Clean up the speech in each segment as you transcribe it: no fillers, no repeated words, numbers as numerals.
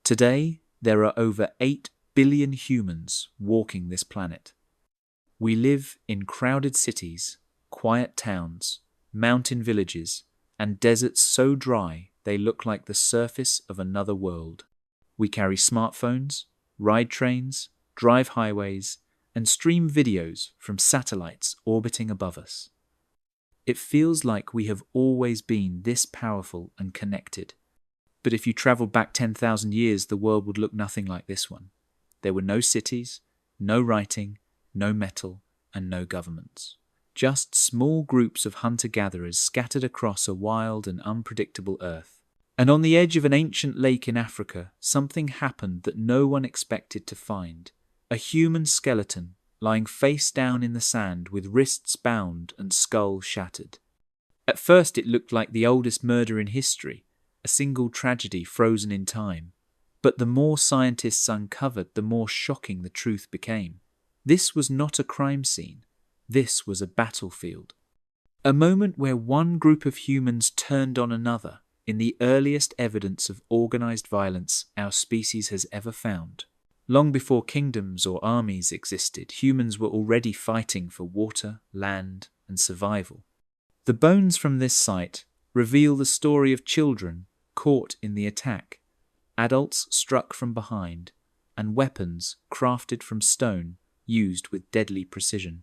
Today, there are over 8 billion humans walking this planet. We live in crowded cities, quiet towns, mountain villages, and deserts so dry they look like the surface of another world. We carry smartphones, ride trains, drive highways, and stream videos from satellites orbiting above us. It feels like we have always been this powerful and connected. But if you traveled back 10,000 years, the world would look nothing like this one. There were no cities, no writing, no metal, and no governments. Just small groups of hunter-gatherers scattered across a wild and unpredictable earth. And on the edge of an ancient lake in Africa, something happened that no one expected to find. A human skeleton lying face down in the sand with wrists bound and skull shattered. At first it looked like the oldest murder in history, a single tragedy frozen in time. But the more scientists uncovered, the more shocking the truth became. This was not a crime scene. This was a battlefield. A moment where one group of humans turned on another in the earliest evidence of organized violence our species has ever found. Long before kingdoms or armies existed, humans were already fighting for water, land, and survival. The bones from this site reveal the story of children caught in the attack, adults struck from behind, and weapons crafted from stone used with deadly precision.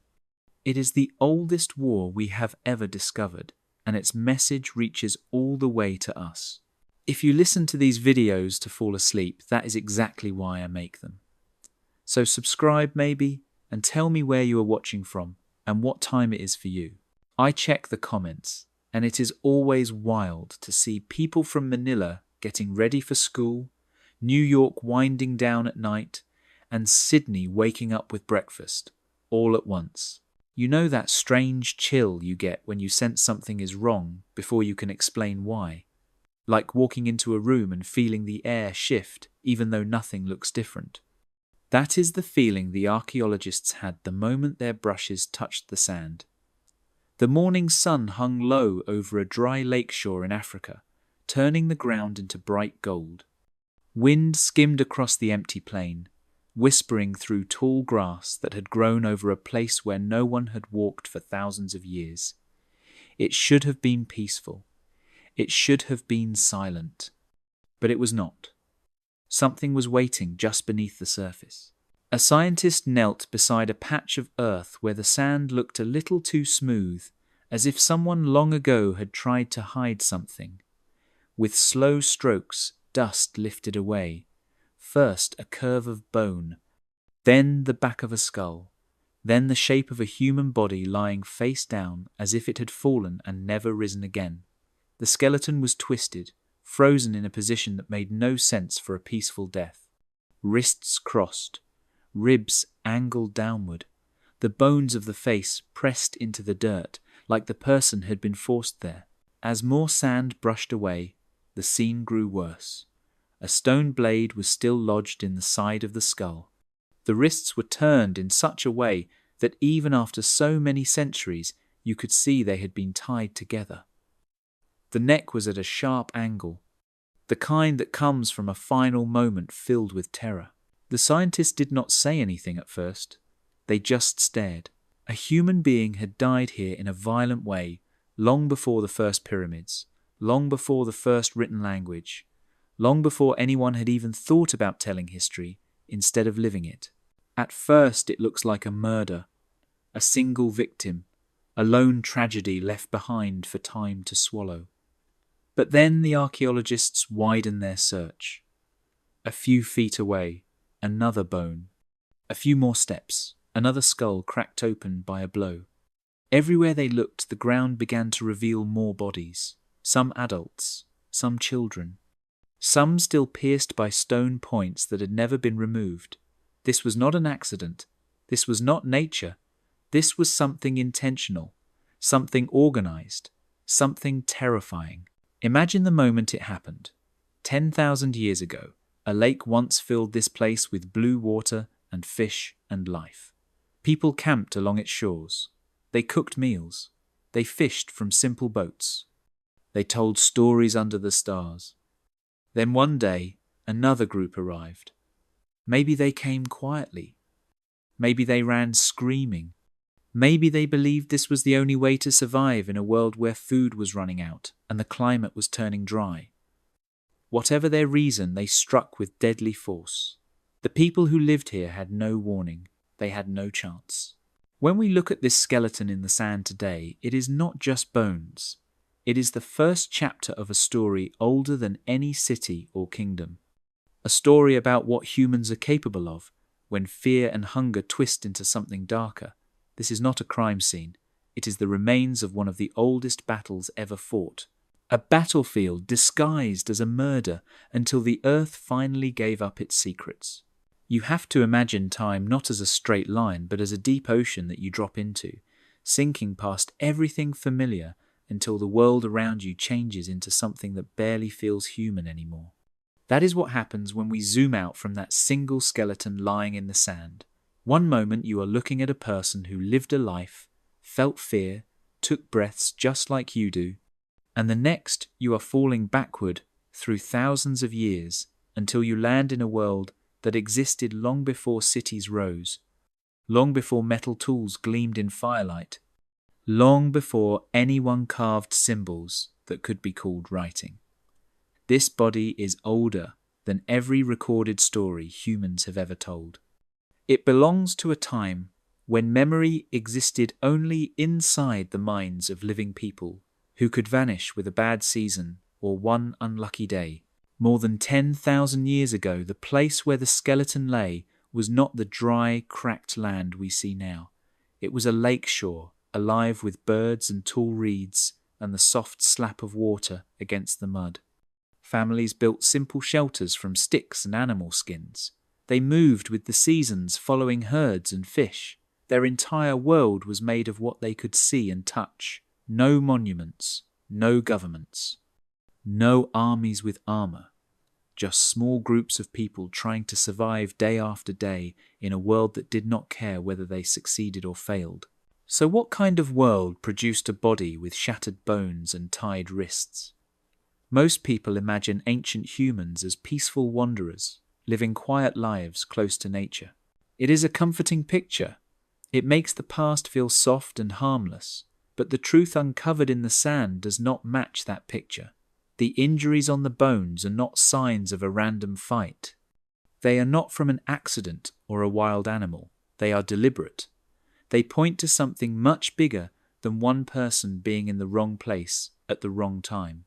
It is the oldest war we have ever discovered, and its message reaches all the way to us. If you listen to these videos to fall asleep, that is exactly why I make them. So subscribe maybe, and tell me where you are watching from and what time it is for you. I check the comments, and it is always wild to see people from Manila getting ready for school, New York winding down at night, and Sydney waking up with breakfast, all at once. You know that strange chill you get when you sense something is wrong before you can explain why? Like walking into a room and feeling the air shift even though nothing looks different. That is the feeling the archaeologists had the moment their brushes touched the sand. The morning sun hung low over a dry lakeshore in Africa, turning the ground into bright gold. Wind skimmed across the empty plain, whispering through tall grass that had grown over a place where no one had walked for thousands of years. It should have been peaceful. It should have been silent. But it was not. Something was waiting just beneath the surface. A scientist knelt beside a patch of earth where the sand looked a little too smooth, as if someone long ago had tried to hide something. With slow strokes, dust lifted away. First a curve of bone, then the back of a skull, then the shape of a human body lying face down as if it had fallen and never risen again. The skeleton was twisted, frozen in a position that made no sense for a peaceful death. Wrists crossed, ribs angled downward, the bones of the face pressed into the dirt like the person had been forced there. As more sand brushed away, the scene grew worse. A stone blade was still lodged in the side of the skull. The wrists were turned in such a way that even after so many centuries, you could see they had been tied together. The neck was at a sharp angle, the kind that comes from a final moment filled with terror. The scientists did not say anything at first. They just stared. A human being had died here in a violent way, long before the first pyramids, long before the first written language, long before anyone had even thought about telling history instead of living it. At first it looks like a murder, a single victim, a lone tragedy left behind for time to swallow. But then the archaeologists widen their search. A few feet away, another bone. A few more steps, another skull cracked open by a blow. Everywhere they looked, the ground began to reveal more bodies, some adults, some children. Some still pierced by stone points that had never been removed. This was not an accident. This was not nature. This was something intentional, something organized, something terrifying. Imagine the moment it happened. 10,000 years ago, a lake once filled this place with blue water and fish and life. People camped along its shores. They cooked meals. They fished from simple boats. They told stories under the stars. Then one day, another group arrived. Maybe they came quietly. Maybe they ran screaming. Maybe they believed this was the only way to survive in a world where food was running out and the climate was turning dry. Whatever their reason, they struck with deadly force. The people who lived here had no warning. They had no chance. When we look at this skeleton in the sand today, it is not just bones. It is the first chapter of a story older than any city or kingdom. A story about what humans are capable of when fear and hunger twist into something darker. This is not a crime scene. It is the remains of one of the oldest battles ever fought. A battlefield disguised as a murder until the earth finally gave up its secrets. You have to imagine time not as a straight line, but as a deep ocean that you drop into, sinking past everything familiar until the world around you changes into something that barely feels human anymore. That is what happens when we zoom out from that single skeleton lying in the sand. One moment you are looking at a person who lived a life, felt fear, took breaths just like you do, and the next you are falling backward through thousands of years until you land in a world that existed long before cities rose, long before metal tools gleamed in firelight, long before anyone carved symbols that could be called writing. This body is older than every recorded story humans have ever told. It belongs to a time when memory existed only inside the minds of living people who could vanish with a bad season or one unlucky day. More than 10,000 years ago, the place where the skeleton lay was not the dry, cracked land we see now. It was a lake shore, alive with birds and tall reeds and the soft slap of water against the mud. Families built simple shelters from sticks and animal skins. They moved with the seasons, following herds and fish. Their entire world was made of what they could see and touch. No monuments, no governments, no armies with armor. Just small groups of people trying to survive day after day in a world that did not care whether they succeeded or failed. So what kind of world produced a body with shattered bones and tied wrists? Most people imagine ancient humans as peaceful wanderers, living quiet lives close to nature. It is a comforting picture. It makes the past feel soft and harmless, but the truth uncovered in the sand does not match that picture. The injuries on the bones are not signs of a random fight. They are not from an accident or a wild animal. They are deliberate. They point to something much bigger than one person being in the wrong place at the wrong time.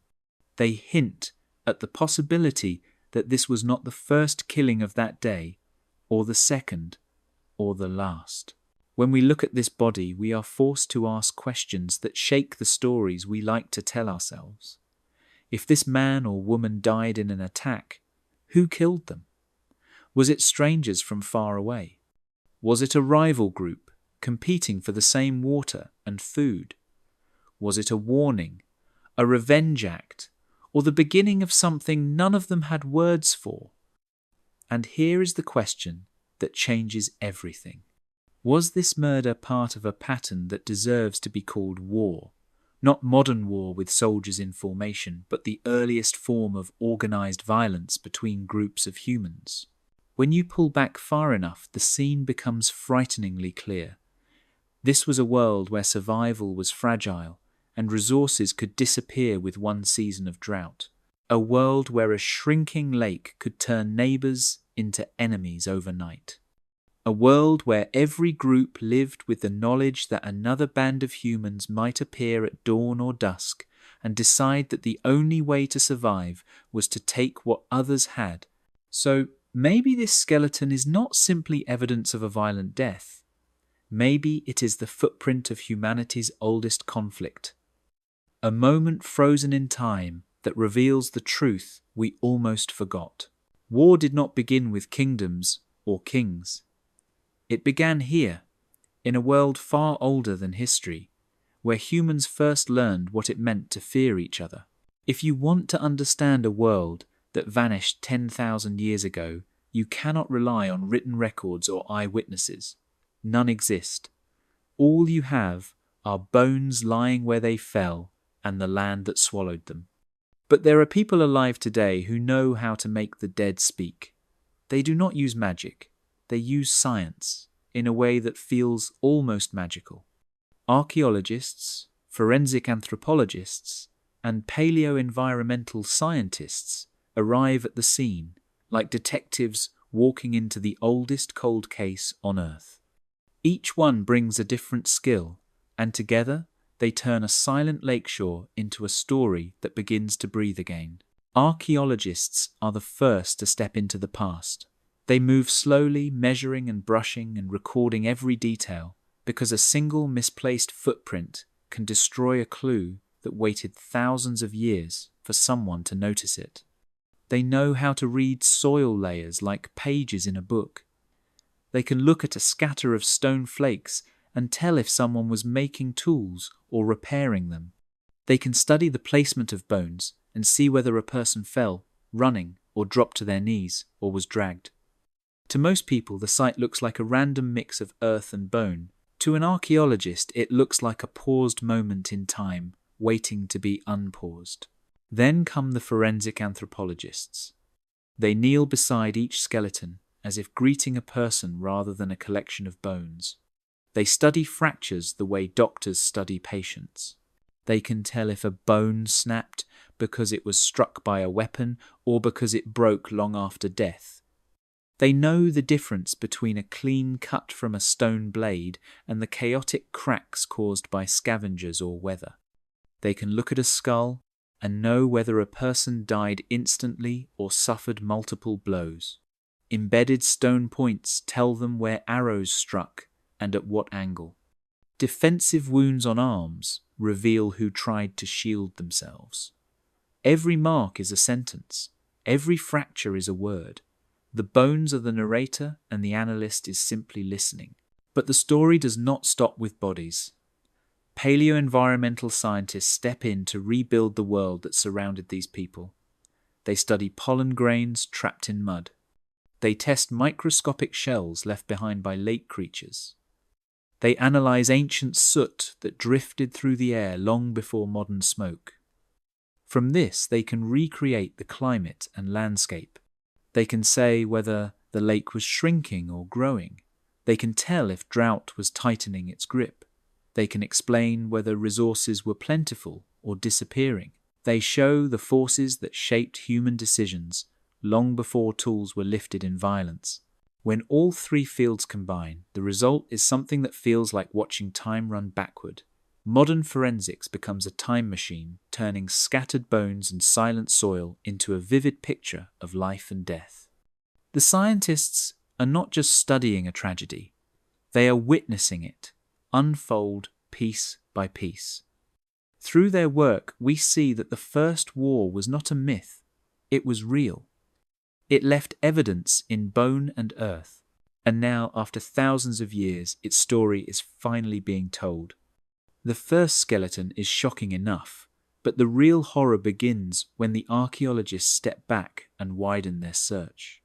They hint at the possibility that this was not the first killing of that day, or the second, or the last. When we look at this body, we are forced to ask questions that shake the stories we like to tell ourselves. If this man or woman died in an attack, who killed them? Was it strangers from far away? Was it a rival group competing for the same water and food? Was it a warning, a revenge act, or the beginning of something none of them had words for? And here is the question that changes everything. Was this murder part of a pattern that deserves to be called war? Not modern war with soldiers in formation, but the earliest form of organized violence between groups of humans. When you pull back far enough, the scene becomes frighteningly clear. This was a world where survival was fragile and resources could disappear with one season of drought. A world where a shrinking lake could turn neighbors into enemies overnight. A world where every group lived with the knowledge that another band of humans might appear at dawn or dusk and decide that the only way to survive was to take what others had. So maybe this skeleton is not simply evidence of a violent death. Maybe it is the footprint of humanity's oldest conflict. A moment frozen in time that reveals the truth we almost forgot. War did not begin with kingdoms or kings. It began here, in a world far older than history, where humans first learned what it meant to fear each other. If you want to understand a world that vanished 10,000 years ago, you cannot rely on written records or eyewitnesses. None exist. All you have are bones lying where they fell and the land that swallowed them. But there are people alive today who know how to make the dead speak. They do not use magic. They use science in a way that feels almost magical. Archaeologists, forensic anthropologists, and paleo-environmental scientists arrive at the scene like detectives walking into the oldest cold case on Earth. Each one brings a different skill, and together they turn a silent lakeshore into a story that begins to breathe again. Archaeologists are the first to step into the past. They move slowly, measuring and brushing and recording every detail, because a single misplaced footprint can destroy a clue that waited thousands of years for someone to notice it. They know how to read soil layers like pages in a book. They can look at a scatter of stone flakes and tell if someone was making tools or repairing them. They can study the placement of bones and see whether a person fell, running, or dropped to their knees, or was dragged. To most people, the site looks like a random mix of earth and bone. To an archaeologist, it looks like a paused moment in time, waiting to be unpaused. Then come the forensic anthropologists. They kneel beside each skeleton, as if greeting a person rather than a collection of bones. They study fractures the way doctors study patients. They can tell if a bone snapped because it was struck by a weapon or because it broke long after death. They know the difference between a clean cut from a stone blade and the chaotic cracks caused by scavengers or weather. They can look at a skull and know whether a person died instantly or suffered multiple blows. Embedded stone points tell them where arrows struck and at what angle. Defensive wounds on arms reveal who tried to shield themselves. Every mark is a sentence. Every fracture is a word. The bones are the narrator and the analyst is simply listening. But the story does not stop with bodies. Paleo-environmental scientists step in to rebuild the world that surrounded these people. They study pollen grains trapped in mud. They test microscopic shells left behind by lake creatures. They analyze ancient soot that drifted through the air long before modern smoke. From this, they can recreate the climate and landscape. They can say whether the lake was shrinking or growing. They can tell if drought was tightening its grip. They can explain whether resources were plentiful or disappearing. They show the forces that shaped human decisions long before tools were lifted in violence. When all three fields combine, the result is something that feels like watching time run backward. Modern forensics becomes a time machine, turning scattered bones and silent soil into a vivid picture of life and death. The scientists are not just studying a tragedy, they are witnessing it unfold piece by piece. Through their work, we see that the First War was not a myth, it was real. It left evidence in bone and earth, and now, after thousands of years, its story is finally being told. The first skeleton is shocking enough, but the real horror begins when the archaeologists step back and widen their search.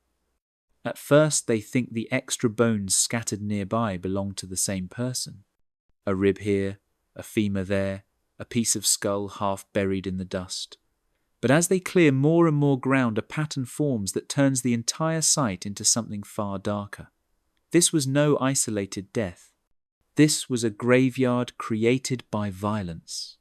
At first, they think the extra bones scattered nearby belong to the same person. A rib here, a femur there, a piece of skull half buried in the dust. But as they clear more and more ground, a pattern forms that turns the entire site into something far darker. This was no isolated death. This was a graveyard created by violence.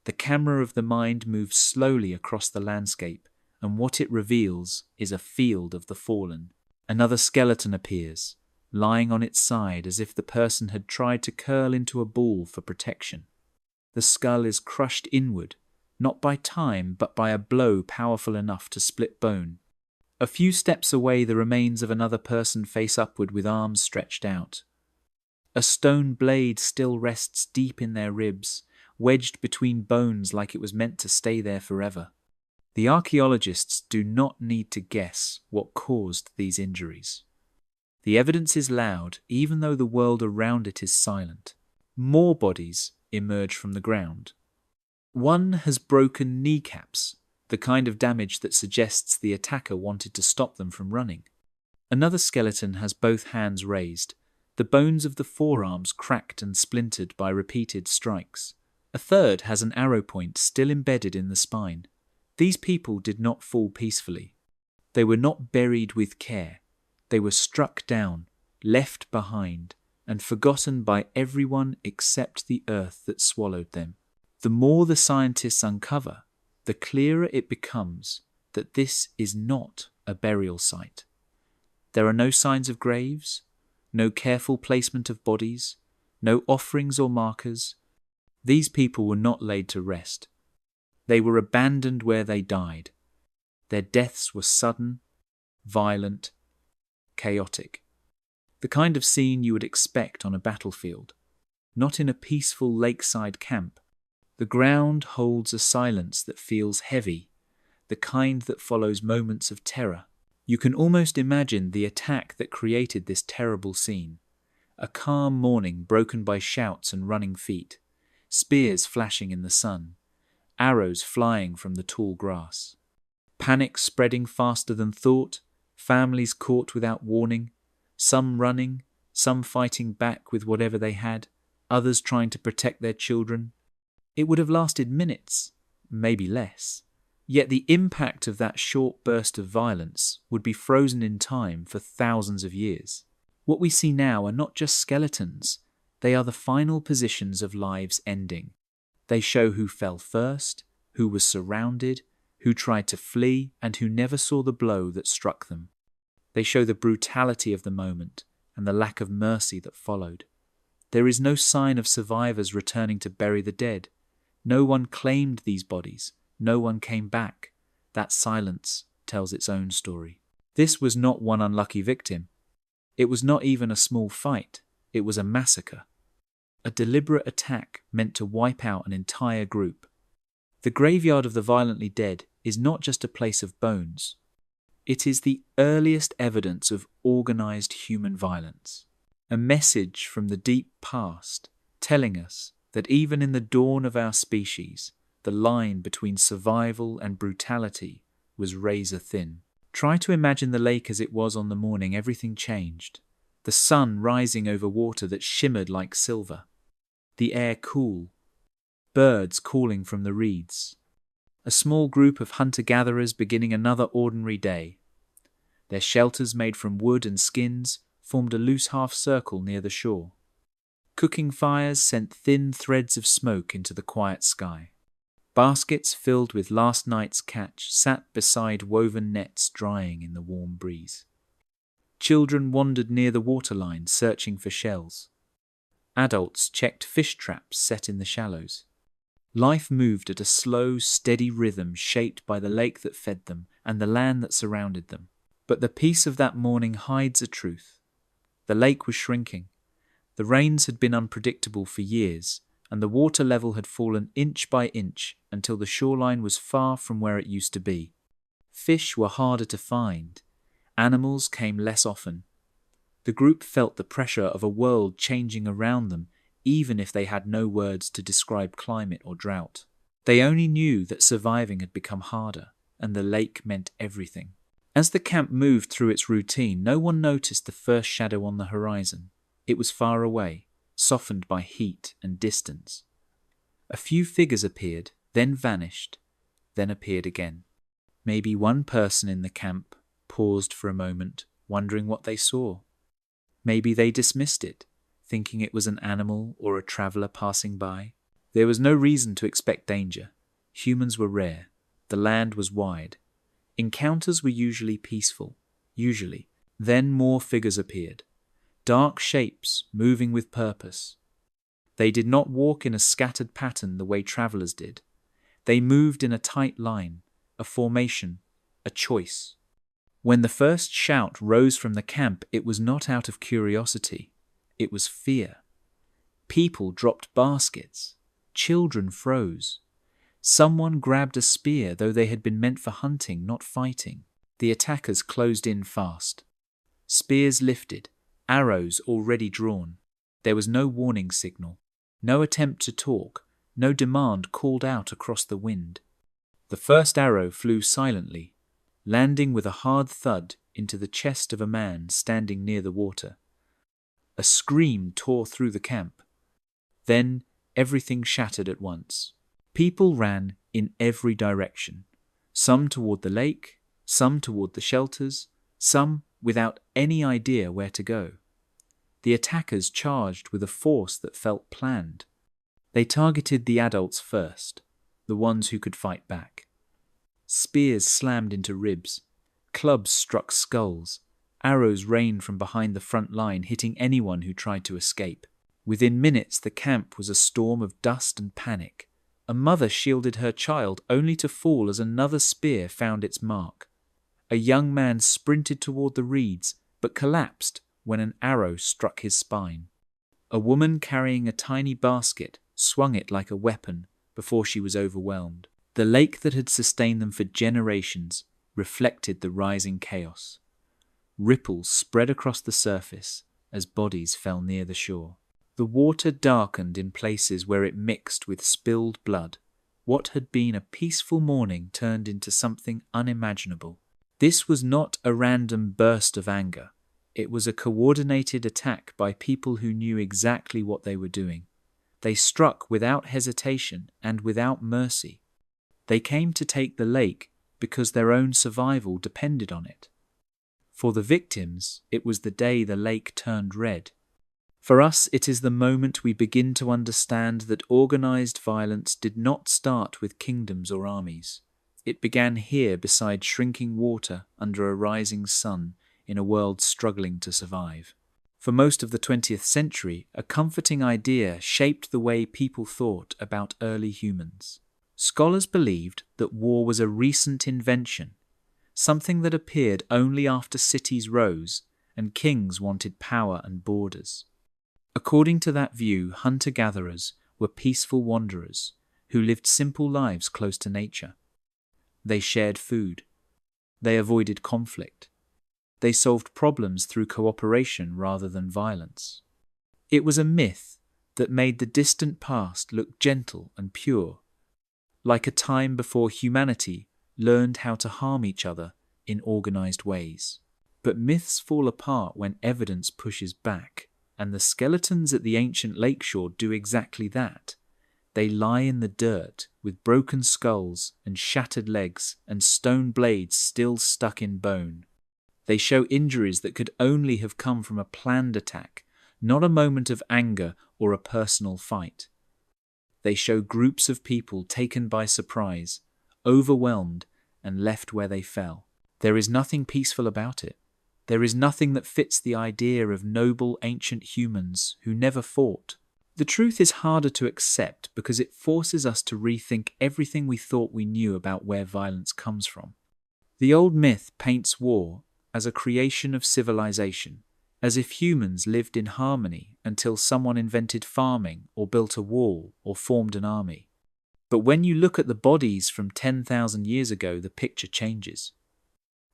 The camera of the mind moves slowly across the landscape, and what it reveals is a field of the fallen. Another skeleton appears, lying on its side as if the person had tried to curl into a ball for protection. The skull is crushed inward, not by time but by a blow powerful enough to split bone. A few steps away, the remains of another person face upward with arms stretched out. A stone blade still rests deep in their ribs, wedged between bones like it was meant to stay there forever. The archaeologists do not need to guess what caused these injuries. The evidence is loud, even though the world around it is silent. More bodies emerge from the ground. One has broken kneecaps, the kind of damage that suggests the attacker wanted to stop them from running. Another skeleton has both hands raised, the bones of the forearms cracked and splintered by repeated strikes. A third has an arrow point still embedded in the spine. These people did not fall peacefully. They were not buried with care. They were struck down, left behind, and forgotten by everyone except the earth that swallowed them. The more the scientists uncover, the clearer it becomes that this is not a burial site. There are no signs of graves, no careful placement of bodies, no offerings or markers. These people were not laid to rest. They were abandoned where they died. Their deaths were sudden, violent, chaotic. The kind of scene you would expect on a battlefield, not in a peaceful lakeside camp. The ground holds a silence that feels heavy, the kind that follows moments of terror. You can almost imagine the attack that created this terrible scene. A calm morning broken by shouts and running feet, spears flashing in the sun, arrows flying from the tall grass. Panic spreading faster than thought, families caught without warning, some running, some fighting back with whatever they had, others trying to protect their children. It would have lasted minutes, maybe less. Yet the impact of that short burst of violence would be frozen in time for thousands of years. What we see now are not just skeletons, they are the final positions of lives ending. They show who fell first, who was surrounded, who tried to flee, and who never saw the blow that struck them. They show the brutality of the moment and the lack of mercy that followed. There is no sign of survivors returning to bury the dead. No one claimed these bodies. No one came back. That silence tells its own story. This was not one unlucky victim. It was not even a small fight. It was a massacre. A deliberate attack meant to wipe out an entire group. The graveyard of the violently dead is not just a place of bones. It is the earliest evidence of organized human violence. A message from the deep past telling us that even in the dawn of our species, the line between survival and brutality was razor thin. Try to imagine the lake as it was on the morning everything changed. The sun rising over water that shimmered like silver. The air cool. Birds calling from the reeds. A small group of hunter-gatherers beginning another ordinary day. Their shelters made from wood and skins formed a loose half-circle near the shore. Cooking fires sent thin threads of smoke into the quiet sky. Baskets filled with last night's catch sat beside woven nets drying in the warm breeze. Children wandered near the waterline searching for shells. Adults checked fish traps set in the shallows. Life moved at a slow, steady rhythm shaped by the lake that fed them and the land that surrounded them. But the peace of that morning hides a truth. The lake was shrinking. The rains had been unpredictable for years, and the water level had fallen inch by inch until the shoreline was far from where it used to be. Fish were harder to find. Animals came less often. The group felt the pressure of a world changing around them, even if they had no words to describe climate or drought. They only knew that surviving had become harder, and the lake meant everything. As the camp moved through its routine, no one noticed the first shadow on the horizon. It was far away, softened by heat and distance. A few figures appeared, then vanished, then appeared again. Maybe one person in the camp paused for a moment, wondering what they saw. Maybe they dismissed it, thinking it was an animal or a traveller passing by. There was no reason to expect danger. Humans were rare. The land was wide. Encounters were usually peaceful. Then more figures appeared. Dark shapes moving with purpose. They did not walk in a scattered pattern the way travellers did. They moved in a tight line, a formation, a choice. When the first shout rose from the camp, it was not out of curiosity. It was fear. People dropped baskets. Children froze. Someone grabbed a spear, though they had been meant for hunting, not fighting. The attackers closed in fast. Spears lifted, arrows already drawn. There was no warning signal, no attempt to talk, no demand called out across the wind. The first arrow flew silently, landing with a hard thud into the chest of a man standing near the water. A scream tore through the camp. Then everything shattered at once. People ran in every direction. some toward the lake, some toward the shelters, some without any idea where to go. The attackers charged with a force that felt planned. They targeted the adults first, the ones who could fight back. Spears slammed into ribs, clubs struck skulls, arrows rained from behind the front line, hitting anyone who tried to escape. Within minutes, the camp was a storm of dust and panic. A mother shielded her child only to fall as another spear found its mark. A young man sprinted toward the reeds, but collapsed when an arrow struck his spine. A woman carrying a tiny basket swung it like a weapon before she was overwhelmed. The lake that had sustained them for generations reflected the rising chaos. Ripples spread across the surface as bodies fell near the shore. The water darkened in places where it mixed with spilled blood. What had been a peaceful morning turned into something unimaginable. This was not a random burst of anger. It was a coordinated attack by people who knew exactly what they were doing. They struck without hesitation and without mercy. They came to take the lake because their own survival depended on it. For the victims, it was the day the lake turned red. For us, it is the moment we begin to understand that organized violence did not start with kingdoms or armies. It began here beside shrinking water under a rising sun in a world struggling to survive. For most of the 20th century, a comforting idea shaped the way people thought about early humans. Scholars believed that war was a recent invention, something that appeared only after cities rose and kings wanted power and borders. According to that view, hunter-gatherers were peaceful wanderers who lived simple lives close to nature. They shared food. They avoided conflict. They solved problems through cooperation rather than violence. It was a myth that made the distant past look gentle and pure, like a time before humanity learned how to harm each other in organized ways. But myths fall apart when evidence pushes back, and the skeletons at the ancient lakeshore do exactly that. They lie in the dirt with broken skulls and shattered legs and stone blades still stuck in bone. They show injuries that could only have come from a planned attack, not a moment of anger or a personal fight. They show groups of people taken by surprise, overwhelmed, and left where they fell. There is nothing peaceful about it. There is nothing that fits the idea of noble ancient humans who never fought. The truth is harder to accept because it forces us to rethink everything we thought we knew about where violence comes from. The old myth paints war as a creation of civilization, as if humans lived in harmony until someone invented farming or built a wall or formed an army. But when you look at the bodies from 10,000 years ago, the picture changes.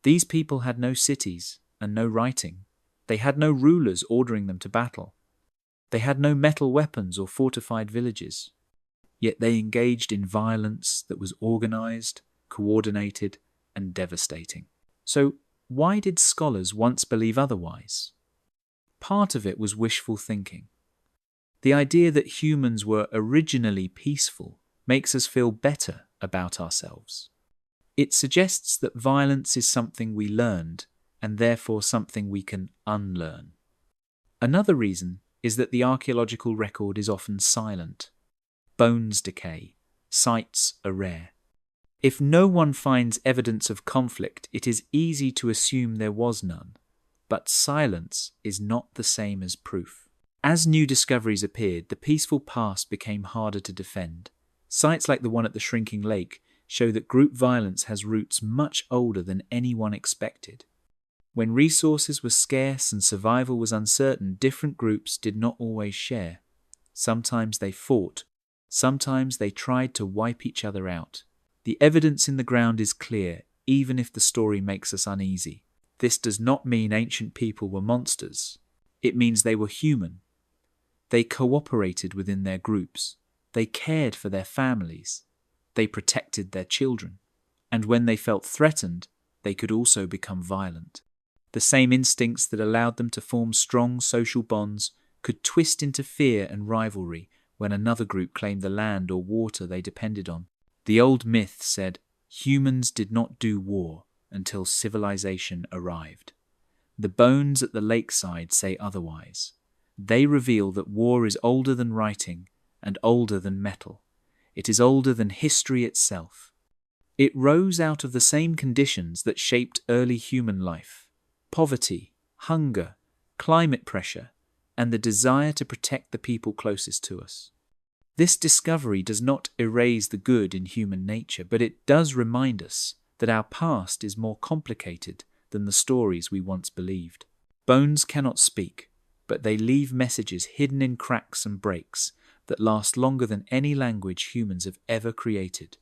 These people had no cities and no writing. They had no rulers ordering them to battle. They had no metal weapons or fortified villages. Yet they engaged in violence that was organized, coordinated, and devastating. So, why did scholars once believe otherwise? Part of it was wishful thinking. The idea that humans were originally peaceful makes us feel better about ourselves. It suggests that violence is something we learned and therefore something we can unlearn. Another reason is that the archaeological record is often silent. Bones decay. Sites are rare. If no one finds evidence of conflict, it is easy to assume there was none. But silence is not the same as proof. As new discoveries appeared, the peaceful past became harder to defend. Sites like the one at the shrinking lake show that group violence has roots much older than anyone expected. When resources were scarce and survival was uncertain, different groups did not always share. Sometimes they fought. Sometimes they tried to wipe each other out. The evidence in the ground is clear, even if the story makes us uneasy. This does not mean ancient people were monsters. It means they were human. They cooperated within their groups. They cared for their families. They protected their children. And when they felt threatened, they could also become violent. The same instincts that allowed them to form strong social bonds could twist into fear and rivalry when another group claimed the land or water they depended on. The old myth said, Humans did not do war until civilization arrived. The bones at the lakeside say otherwise. They reveal that war is older than writing and older than metal. It is older than history itself. It rose out of the same conditions that shaped early human life: poverty, hunger, climate pressure, and the desire to protect the people closest to us. This discovery does not erase the good in human nature, but it does remind us that our past is more complicated than the stories we once believed. Bones cannot speak, but they leave messages hidden in cracks and breaks that last longer than any language humans have ever created.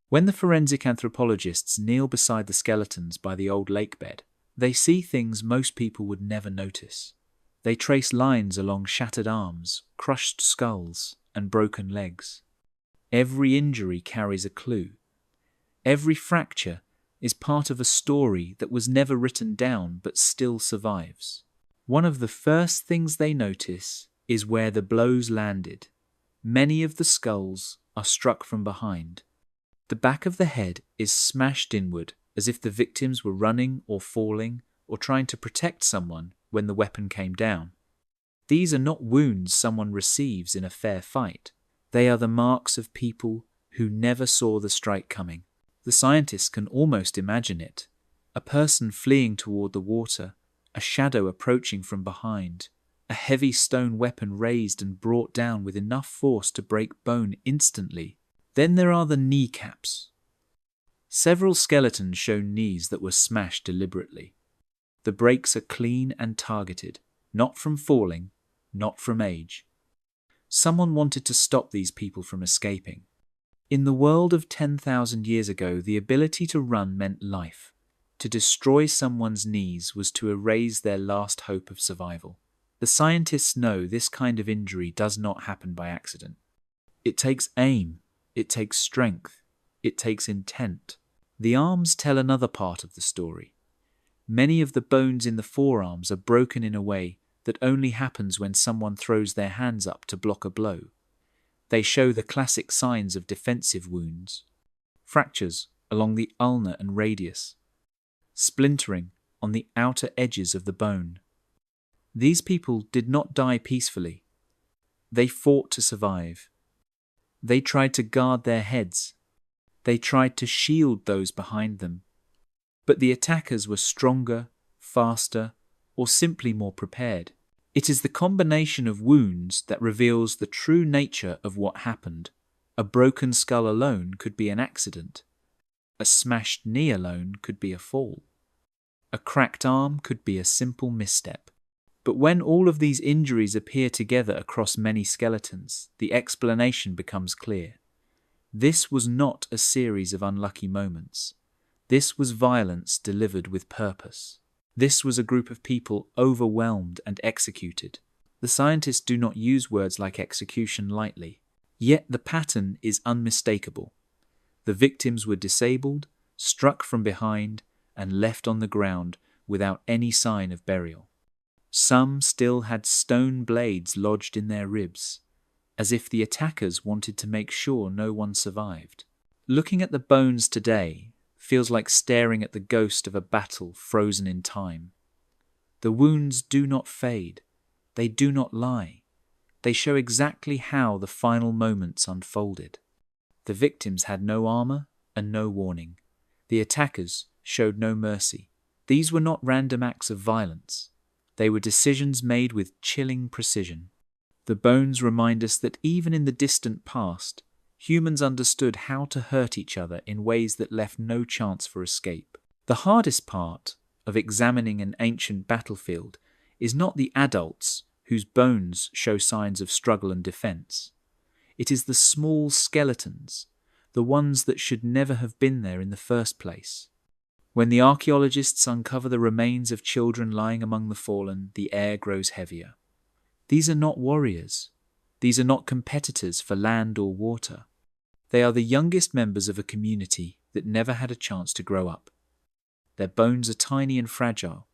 When the forensic anthropologists kneel beside the skeletons by the old lake bed, they see things most people would never notice. They trace lines along shattered arms, crushed skulls, and broken legs. Every injury carries a clue. Every fracture is part of a story that was never written down but still survives. One of the first things they notice is where the blows landed. Many of the skulls are struck from behind. The back of the head is smashed inward as if the victims were running or falling or trying to protect someone when the weapon came down. These are not wounds someone receives in a fair fight. They are the marks of people who never saw the strike coming. The scientists can almost imagine it. A person fleeing toward the water, a shadow approaching from behind, a heavy stone weapon raised and brought down with enough force to break bone instantly. Then there are the kneecaps. Several skeletons show knees that were smashed deliberately. The breaks are clean and targeted, not from falling, not from age. Someone wanted to stop these people from escaping. In the world of 10,000 years ago, the ability to run meant life. To destroy someone's knees was to erase their last hope of survival. The scientists know this kind of injury does not happen by accident. It takes aim, it takes strength, it takes intent. The arms tell another part of the story. Many of the bones in the forearms are broken in a way that only happens when someone throws their hands up to block a blow. They show the classic signs of defensive wounds: fractures along the ulna and radius, splintering on the outer edges of the bone. These people did not die peacefully. They fought to survive. They tried to guard their heads. They tried to shield those behind them. But the attackers were stronger, faster, or simply more prepared. It is the combination of wounds that reveals the true nature of what happened. A broken skull alone could be an accident. A smashed knee alone could be a fall. A cracked arm could be a simple misstep. But when all of these injuries appear together across many skeletons, the explanation becomes clear. This was not a series of unlucky moments. This was violence delivered with purpose. This was a group of people overwhelmed and executed. The scientists do not use words like execution lightly, yet the pattern is unmistakable. The victims were disabled, struck from behind, and left on the ground without any sign of burial. Some still had stone blades lodged in their ribs, as if the attackers wanted to make sure no one survived. Looking at the bones today feels like staring at the ghost of a battle frozen in time. The wounds do not fade. They do not lie. They show exactly how the final moments unfolded. The victims had no armor and no warning. The attackers showed no mercy. These were not random acts of violence. They were decisions made with chilling precision. The bones remind us that even in the distant past, humans understood how to hurt each other in ways that left no chance for escape. The hardest part of examining an ancient battlefield is not the adults whose bones show signs of struggle and defense. It is the small skeletons, the ones that should never have been there in the first place. When the archaeologists uncover the remains of children lying among the fallen, the air grows heavier. These are not warriors. These are not competitors for land or water. They are the youngest members of a community that never had a chance to grow up. Their bones are tiny and fragile,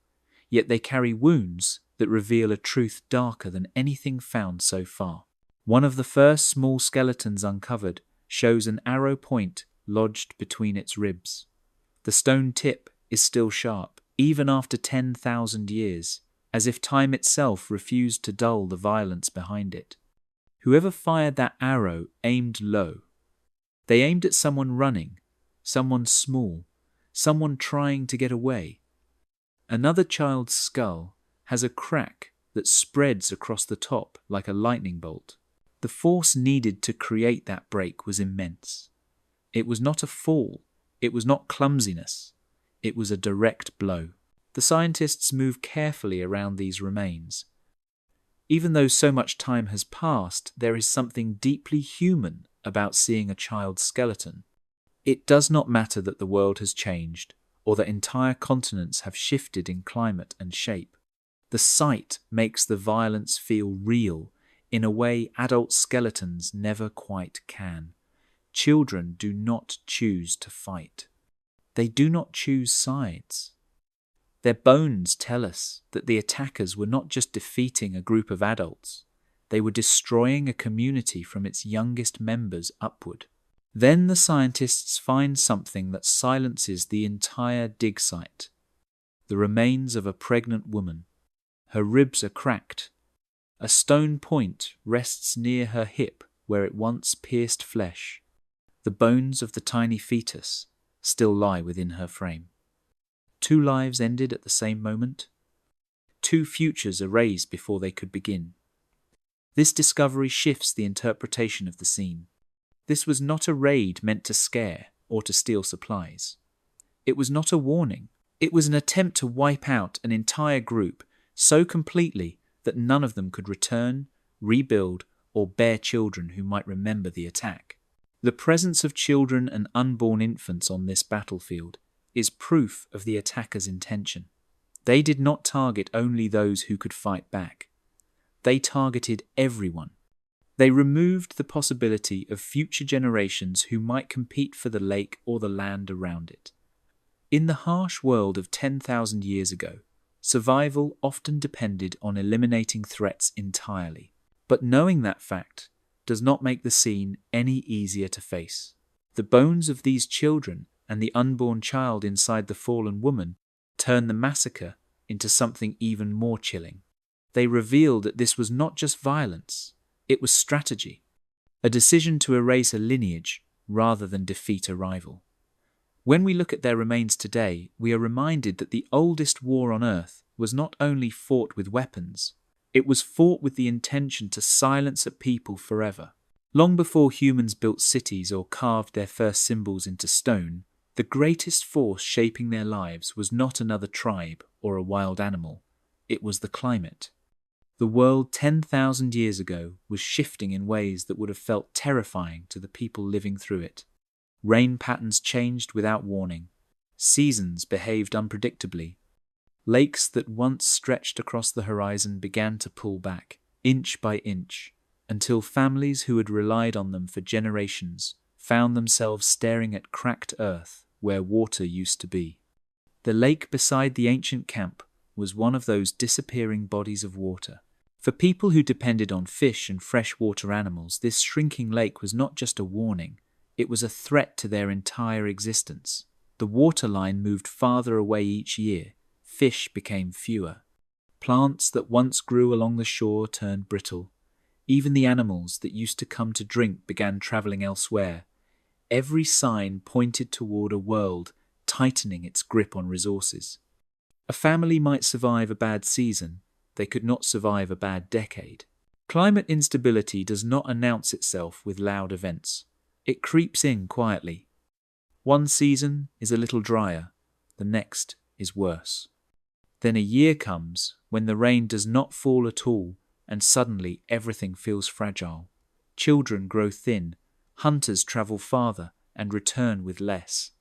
yet they carry wounds that reveal a truth darker than anything found so far. One of the first small skeletons uncovered shows an arrow point lodged between its ribs. The stone tip is still sharp, even after 10,000 years, as if time itself refused to dull the violence behind it. Whoever fired that arrow aimed low. They aimed at someone running, someone small, someone trying to get away. Another child's skull has a crack that spreads across the top like a lightning bolt. The force needed to create that break was immense. It was not a fall. It was not clumsiness. It was a direct blow. The scientists move carefully around these remains. Even though so much time has passed, there is something deeply human about seeing a child's skeleton. It does not matter that the world has changed, or that entire continents have shifted in climate and shape. The sight makes the violence feel real in a way adult skeletons never quite can. Children do not choose to fight. They do not choose sides. Their bones tell us that the attackers were not just defeating a group of adults, they were destroying a community from its youngest members upward. Then the scientists find something that silences the entire dig site. The remains of a pregnant woman. Her ribs are cracked. A stone point rests near her hip where it once pierced flesh. The bones of the tiny fetus still lie within her frame. 2 lives ended at the same moment. 2 futures erased before they could begin. This discovery shifts the interpretation of the scene. This was not a raid meant to scare or to steal supplies. It was not a warning. It was an attempt to wipe out an entire group so completely that none of them could return, rebuild, or bear children who might remember the attack. The presence of children and unborn infants on this battlefield is proof of the attacker's intention. They did not target only those who could fight back. They targeted everyone. They removed the possibility of future generations who might compete for the lake or the land around it. In the harsh world of 10,000 years ago, survival often depended on eliminating threats entirely. But knowing that fact does not make the scene any easier to face. The bones of these children and the unborn child inside the fallen woman turn the massacre into something even more chilling. They reveal that this was not just violence, it was strategy, a decision to erase a lineage rather than defeat a rival. When we look at their remains today, we are reminded that the oldest war on Earth was not only fought with weapons, it was fought with the intention to silence a people forever. Long before humans built cities or carved their first symbols into stone, the greatest force shaping their lives was not another tribe or a wild animal, it was the climate. The world 10,000 years ago was shifting in ways that would have felt terrifying to the people living through it. Rain patterns changed without warning. Seasons behaved unpredictably. Lakes that once stretched across the horizon began to pull back, inch by inch, until families who had relied on them for generations found themselves staring at cracked earth where water used to be. The lake beside the ancient camp was one of those disappearing bodies of water. For people who depended on fish and freshwater animals, this shrinking lake was not just a warning, it was a threat to their entire existence. The waterline moved farther away each year. Fish became fewer. Plants that once grew along the shore turned brittle. Even the animals that used to come to drink began traveling elsewhere. Every sign pointed toward a world tightening its grip on resources. A family might survive a bad season, they could not survive a bad decade. Climate instability does not announce itself with loud events. It creeps in quietly. One season is a little drier, the next is worse. Then a year comes when the rain does not fall at all, and suddenly everything feels fragile. Children grow thin, hunters travel farther and return with less.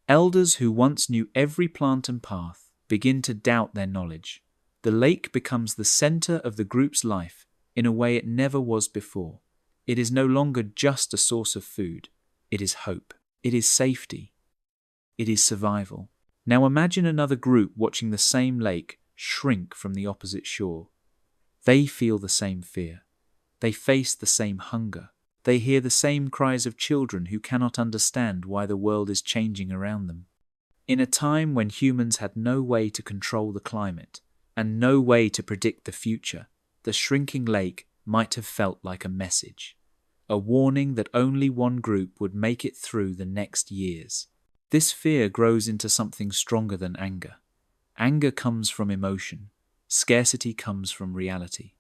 Elders who once knew every plant and path begin to doubt their knowledge. The lake becomes the center of the group's life in a way it never was before. It is no longer just a source of food. It is hope. It is safety. It is survival. Now imagine another group watching the same lake shrink from the opposite shore. They feel the same fear. They face the same hunger. They hear the same cries of children who cannot understand why the world is changing around them. In a time when humans had no way to control the climate and no way to predict the future, the shrinking lake might have felt like a message, a warning that only one group would make it through the next years. This fear grows into something stronger than anger. Anger comes from emotion. Scarcity comes from reality.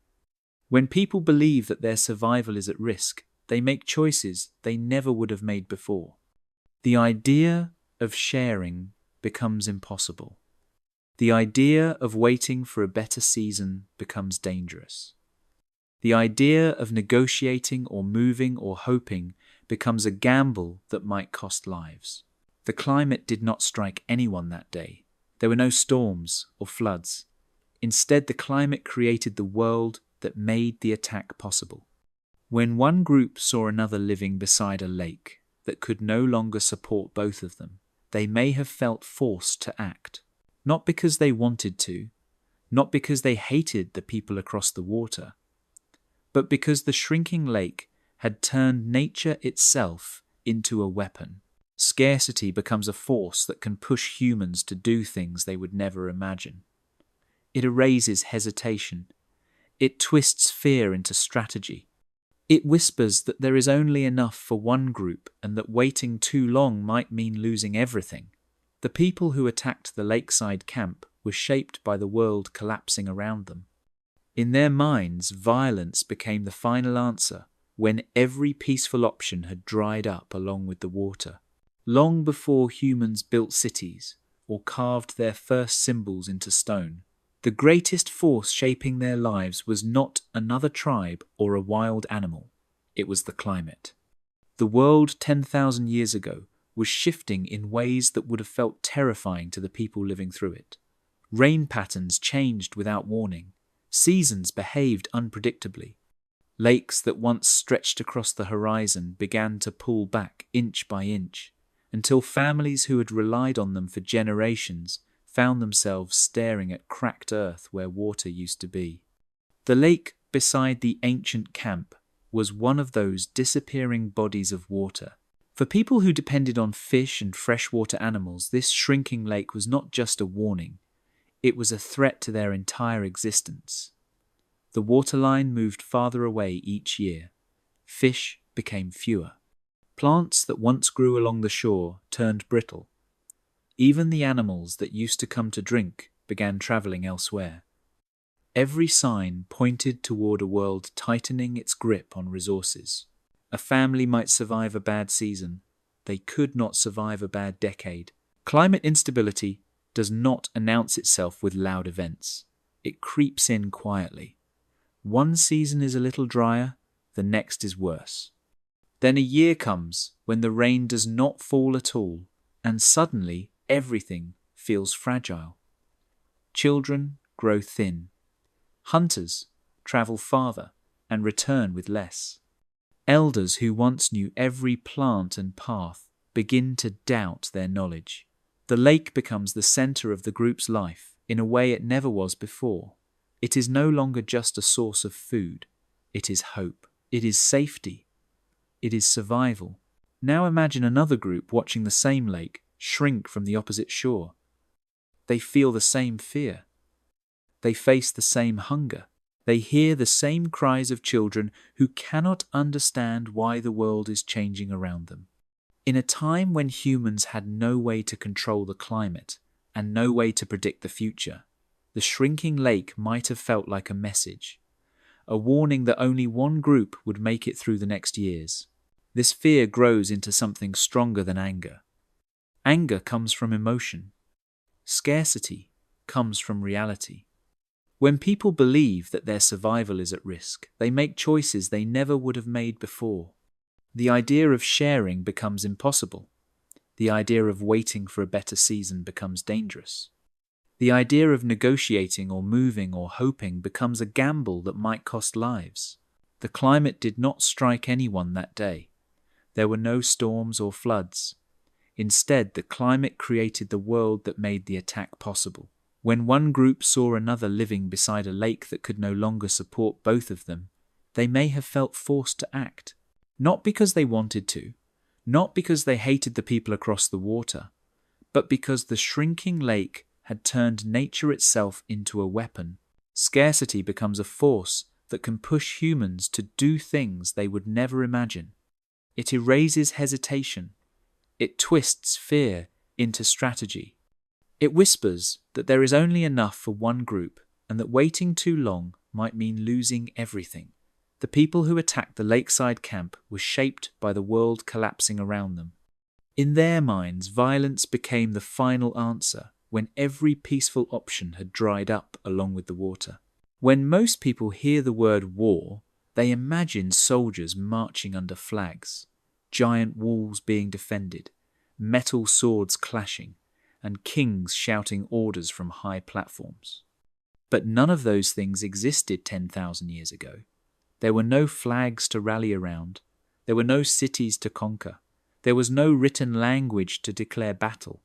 When people believe that their survival is at risk, they make choices they never would have made before. The idea of sharing becomes impossible. The idea of waiting for a better season becomes dangerous. The idea of negotiating or moving or hoping becomes a gamble that might cost lives. The climate did not strike anyone that day. There were no storms or floods. Instead, the climate created the world that made the attack possible. When one group saw another living beside a lake that could no longer support both of them, they may have felt forced to act. Not because they wanted to, not because they hated the people across the water, but because the shrinking lake had turned nature itself into a weapon. Scarcity becomes a force that can push humans to do things they would never imagine. It erases hesitation. It twists fear into strategy. It whispers that there is only enough for one group and that waiting too long might mean losing everything. The people who attacked the lakeside camp were shaped by the world collapsing around them. In their minds, violence became the final answer when every peaceful option had dried up along with the water. Long before humans built cities or carved their first symbols into stone, the greatest force shaping their lives was not another tribe or a wild animal. It was the climate. The world 10,000 years ago was shifting in ways that would have felt terrifying to the people living through it. Rain patterns changed without warning. Seasons behaved unpredictably. Lakes that once stretched across the horizon began to pull back inch by inch, until families who had relied on them for generations found themselves staring at cracked earth where water used to be. The lake beside the ancient camp was one of those disappearing bodies of water. For people who depended on fish and freshwater animals, this shrinking lake was not just a warning, it was a threat to their entire existence. The waterline moved farther away each year. Fish became fewer. Plants that once grew along the shore turned brittle. Even the animals that used to come to drink began traveling elsewhere. Every sign pointed toward a world tightening its grip on resources. A family might survive a bad season. They could not survive a bad decade. Climate instability does not announce itself with loud events. It creeps in quietly. One season is a little drier, the next is worse. Then a year comes when the rain does not fall at all, and suddenly everything feels fragile. Children grow thin. Hunters travel farther and return with less. Elders who once knew every plant and path begin to doubt their knowledge. The lake becomes the center of the group's life in a way it never was before. It is no longer just a source of food. It is hope. It is safety. It is survival. Now imagine another group watching the same lake shrink from the opposite shore. They feel the same fear. They face the same hunger. They hear the same cries of children who cannot understand why the world is changing around them. In a time when humans had no way to control the climate and no way to predict the future, the shrinking lake might have felt like a message, a warning that only one group would make it through the next years. This fear grows into something stronger than anger. Anger comes from emotion. Scarcity comes from reality. When people believe that their survival is at risk, they make choices they never would have made before. The idea of sharing becomes impossible. The idea of waiting for a better season becomes dangerous. The idea of negotiating or moving or hoping becomes a gamble that might cost lives. The climate did not strike anyone that day. There were no storms or floods. Instead, the climate created the world that made the attack possible. When one group saw another living beside a lake that could no longer support both of them, they may have felt forced to act. Not because they wanted to, not because they hated the people across the water, but because the shrinking lake had turned nature itself into a weapon. Scarcity becomes a force that can push humans to do things they would never imagine. It erases hesitation. It twists fear into strategy. It whispers that there is only enough for one group and that waiting too long might mean losing everything. The people who attacked the lakeside camp were shaped by the world collapsing around them. In their minds, violence became the final answer when every peaceful option had dried up along with the water. When most people hear the word war, they imagine soldiers marching under flags, giant walls being defended, metal swords clashing, and kings shouting orders from high platforms. But none of those things existed 10,000 years ago. There were no flags to rally around. There were no cities to conquer. There was no written language to declare battle.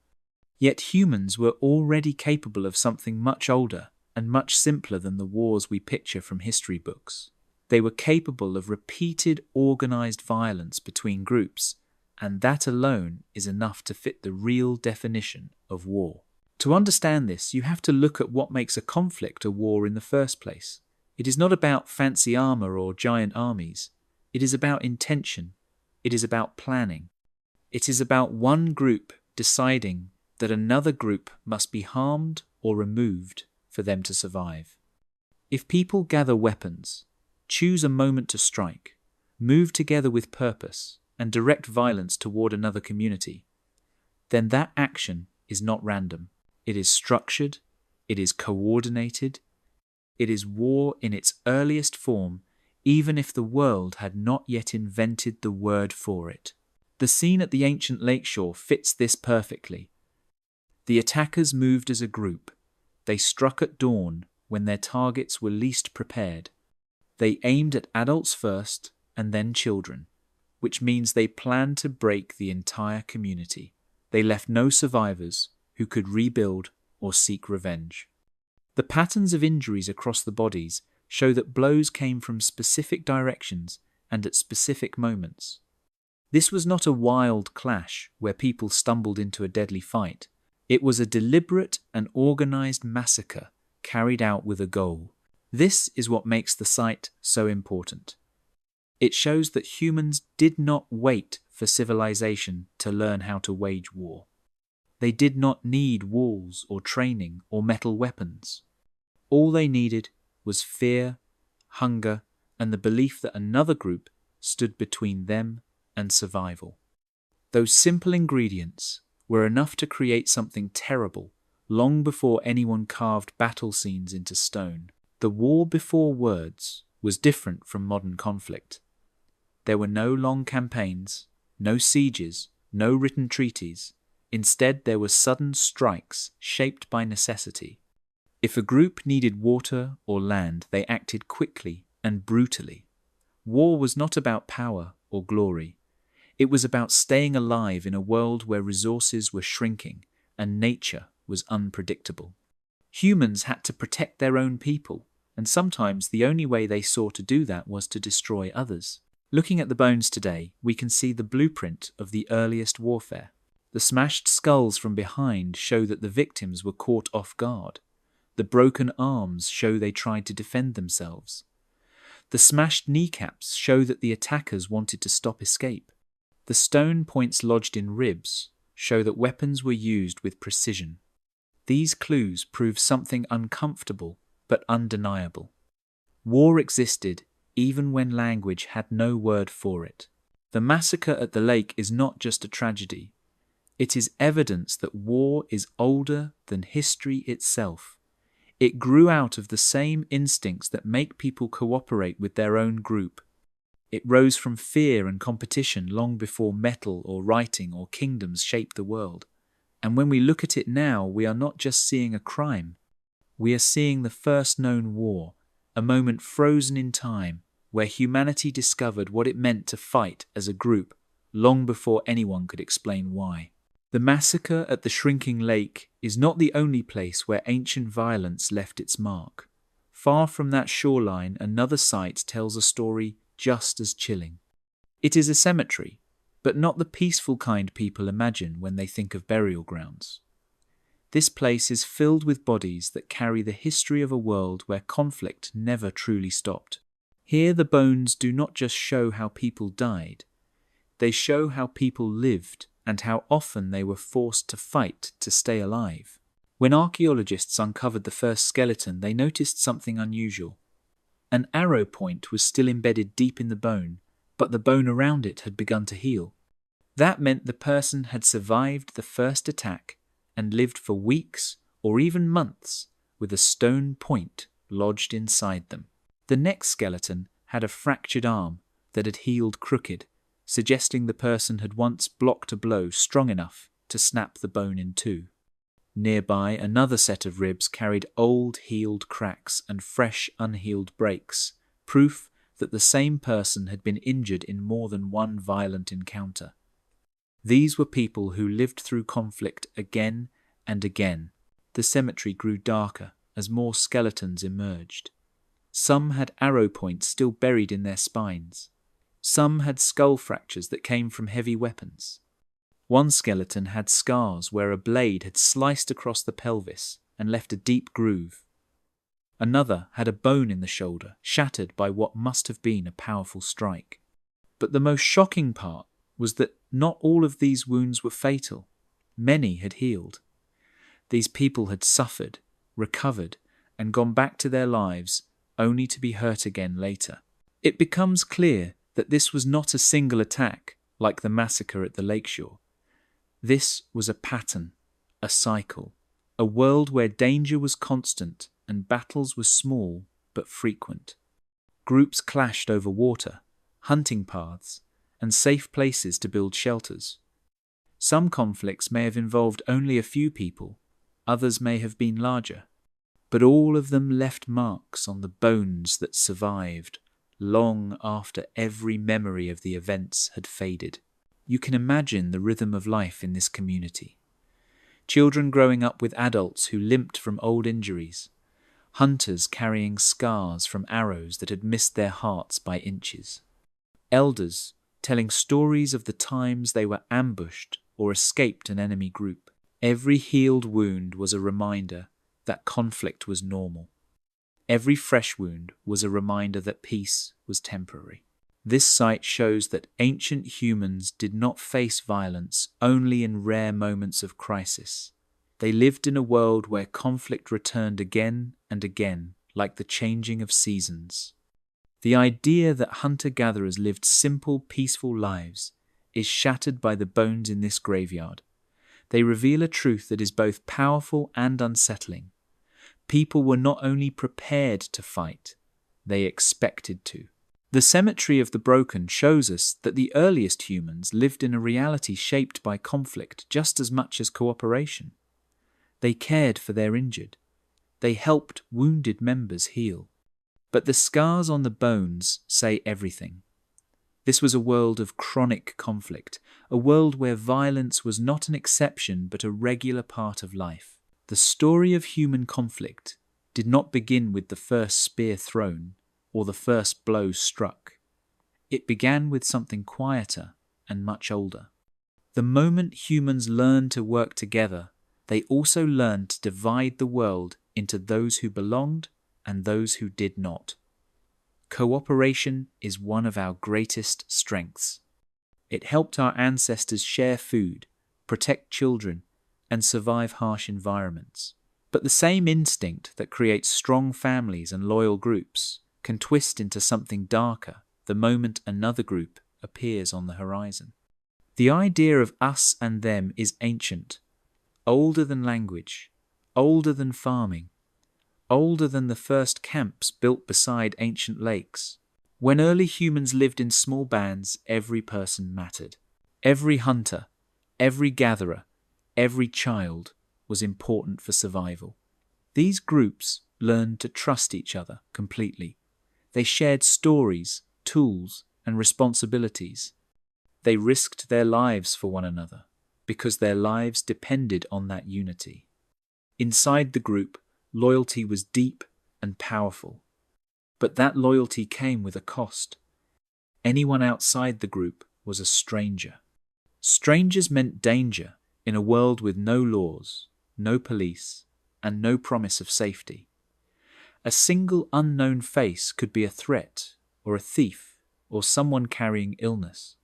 Yet humans were already capable of something much older and much simpler than the wars we picture from history books. They were capable of repeated organized violence between groups, and that alone is enough to fit the real definition of war. To understand this, you have to look at what makes a conflict a war in the first place. It is not about fancy armor or giant armies. It is about intention. It is about planning. It is about one group deciding that another group must be harmed or removed for them to survive. If people gather weapons, choose a moment to strike, move together with purpose, and direct violence toward another community, then that action is not random. It is structured, it is coordinated, it is war in its earliest form, even if the world had not yet invented the word for it. The scene at the ancient lakeshore fits this perfectly. The attackers moved as a group. They struck at dawn when their targets were least prepared. They aimed at adults first and then children, which means they planned to break the entire community. They left no survivors who could rebuild or seek revenge. The patterns of injuries across the bodies show that blows came from specific directions and at specific moments. This was not a wild clash where people stumbled into a deadly fight. It was a deliberate and organized massacre carried out with a goal. This is what makes the site so important. It shows that humans did not wait for civilization to learn how to wage war. They did not need walls or training or metal weapons. All they needed was fear, hunger, and the belief that another group stood between them and survival. Those simple ingredients were enough to create something terrible long before anyone carved battle scenes into stone. The war before words was different from modern conflict. There were no long campaigns, no sieges, no written treaties. Instead, there were sudden strikes shaped by necessity. If a group needed water or land, they acted quickly and brutally. War was not about power or glory. It was about staying alive in a world where resources were shrinking and nature was unpredictable. Humans had to protect their own people, and sometimes the only way they saw to do that was to destroy others. Looking at the bones today, we can see the blueprint of the earliest warfare. The smashed skulls from behind show that the victims were caught off guard. The broken arms show they tried to defend themselves. The smashed kneecaps show that the attackers wanted to stop escape. The stone points lodged in ribs show that weapons were used with precision. These clues prove something uncomfortable but undeniable. War existed even when language had no word for it. The massacre at the lake is not just a tragedy. It is evidence that war is older than history itself. It grew out of the same instincts that make people cooperate with their own group. It rose from fear and competition long before metal or writing or kingdoms shaped the world. And when we look at it now, we are not just seeing a crime. We are seeing the first known war, a moment frozen in time where humanity discovered what it meant to fight as a group long before anyone could explain why. The massacre at the shrinking lake is not the only place where ancient violence left its mark. Far from that shoreline, another site tells a story just as chilling. It is a cemetery, but not the peaceful kind people imagine when they think of burial grounds. This place is filled with bodies that carry the history of a world where conflict never truly stopped. Here the bones do not just show how people died, they show how people lived and how often they were forced to fight to stay alive. When archaeologists uncovered the first skeleton, they noticed something unusual. An arrow point was still embedded deep in the bone, but the bone around it had begun to heal. That meant the person had survived the first attack and lived for weeks or even months with a stone point lodged inside them. The next skeleton had a fractured arm that had healed crooked, suggesting the person had once blocked a blow strong enough to snap the bone in two. Nearby, another set of ribs carried old healed cracks and fresh unhealed breaks, proof that the same person had been injured in more than one violent encounter. These were people who lived through conflict again and again. The cemetery grew darker as more skeletons emerged. Some had arrow points still buried in their spines. Some had skull fractures that came from heavy weapons. One skeleton had scars where a blade had sliced across the pelvis and left a deep groove. Another had a bone in the shoulder, shattered by what must have been a powerful strike. But the most shocking part was that not all of these wounds were fatal. Many had healed. These people had suffered, recovered, and gone back to their lives only to be hurt again later. It becomes clear that this was not a single attack like the massacre at the lakeshore. This was a pattern, a cycle, a world where danger was constant and battles were small but frequent. Groups clashed over water, hunting paths, and safe places to build shelters. Some conflicts may have involved only a few people, others may have been larger, but all of them left marks on the bones that survived long after every memory of the events had faded. You can imagine the rhythm of life in this community. Children growing up with adults who limped from old injuries, hunters carrying scars from arrows that had missed their hearts by inches, elders telling stories of the times they were ambushed or escaped an enemy group. Every healed wound was a reminder that conflict was normal. Every fresh wound was a reminder that peace was temporary. This site shows that ancient humans did not face violence only in rare moments of crisis. They lived in a world where conflict returned again and again, like the changing of seasons. The idea that hunter-gatherers lived simple, peaceful lives is shattered by the bones in this graveyard. They reveal a truth that is both powerful and unsettling. People were not only prepared to fight, they expected to. The cemetery of the broken shows us that the earliest humans lived in a reality shaped by conflict just as much as cooperation. They cared for their injured. They helped wounded members heal. But the scars on the bones say everything. This was a world of chronic conflict, a world where violence was not an exception but a regular part of life. The story of human conflict did not begin with the first spear thrown or the first blow struck. It began with something quieter and much older. The moment humans learned to work together, they also learned to divide the world into those who belonged and those who did not. Cooperation is one of our greatest strengths. It helped our ancestors share food, protect children, and survive harsh environments. But the same instinct that creates strong families and loyal groups can twist into something darker the moment another group appears on the horizon. The idea of us and them is ancient, older than language, older than farming, older than the first camps built beside ancient lakes. When early humans lived in small bands, every person mattered. Every hunter, every gatherer, every child was important for survival. These groups learned to trust each other completely. They shared stories, tools, and responsibilities. They risked their lives for one another because their lives depended on that unity. Inside the group, loyalty was deep and powerful. But that loyalty came with a cost. Anyone outside the group was a stranger. Strangers meant danger in a world with no laws, no police, and no promise of safety. A single unknown face could be a threat, or a thief, or someone carrying illness.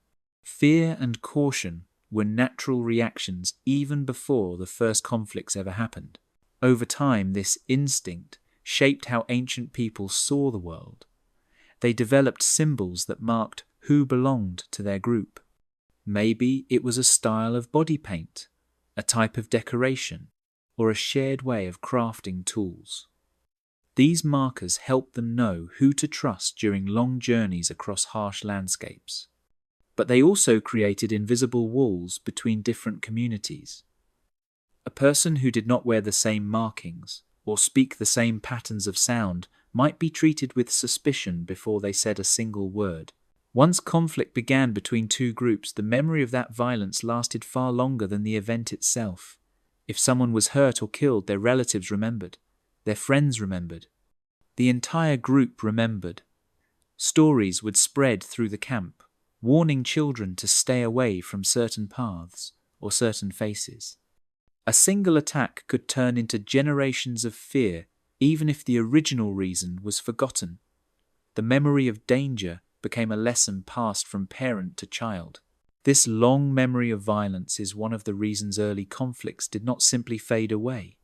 Fear and caution were natural reactions even before the first conflicts ever happened. Over time, this instinct shaped how ancient people saw the world. They developed symbols that marked who belonged to their group. Maybe it was a style of body paint, a type of decoration, or a shared way of crafting tools. These markers helped them know who to trust during long journeys across harsh landscapes. But they also created invisible walls between different communities. A person who did not wear the same markings or speak the same patterns of sound might be treated with suspicion before they said a single word. Once conflict began between two groups, the memory of that violence lasted far longer than the event itself. If someone was hurt or killed, their relatives remembered. Their friends remembered. The entire group remembered. Stories would spread through the camp, warning children to stay away from certain paths or certain faces. A single attack could turn into generations of fear, even if the original reason was forgotten. The memory of danger became a lesson passed from parent to child. This long memory of violence is one of the reasons early conflicts did not simply fade away.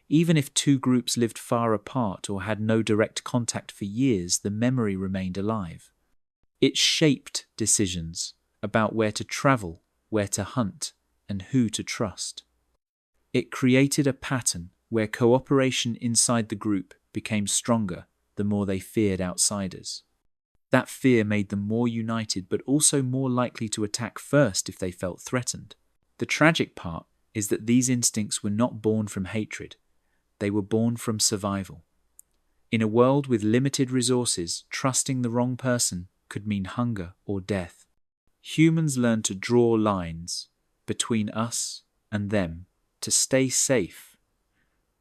Even if two groups lived far apart or had no direct contact for years, the memory remained alive. It shaped decisions about where to travel, where to hunt, and who to trust. It created a pattern where cooperation inside the group became stronger the more they feared outsiders. That fear made them more united, but also more likely to attack first if they felt threatened. The tragic part is that these instincts were not born from hatred. They were born from survival. In a world with limited resources, trusting the wrong person could mean hunger or death. Humans learned to draw lines between us and them to stay safe,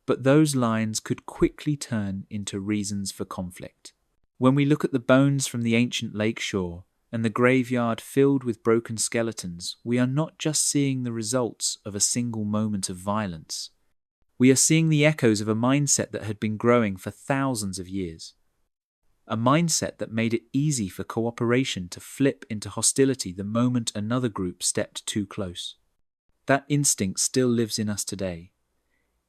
but those lines could quickly turn into reasons for conflict. When we look at the bones from the ancient lake shore and the graveyard filled with broken skeletons, we are not just seeing the results of a single moment of violence. We are seeing the echoes of a mindset that had been growing for thousands of years. A mindset that made it easy for cooperation to flip into hostility the moment another group stepped too close. That instinct still lives in us today.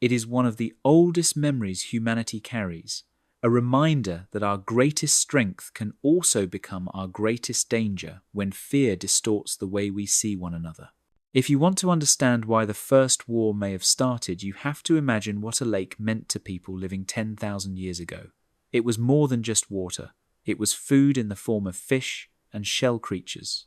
It is one of the oldest memories humanity carries, a reminder that our greatest strength can also become our greatest danger when fear distorts the way we see one another. If you want to understand why the first war may have started, you have to imagine what a lake meant to people living 10,000 years ago. It was more than just water. It was food in the form of fish and shell creatures.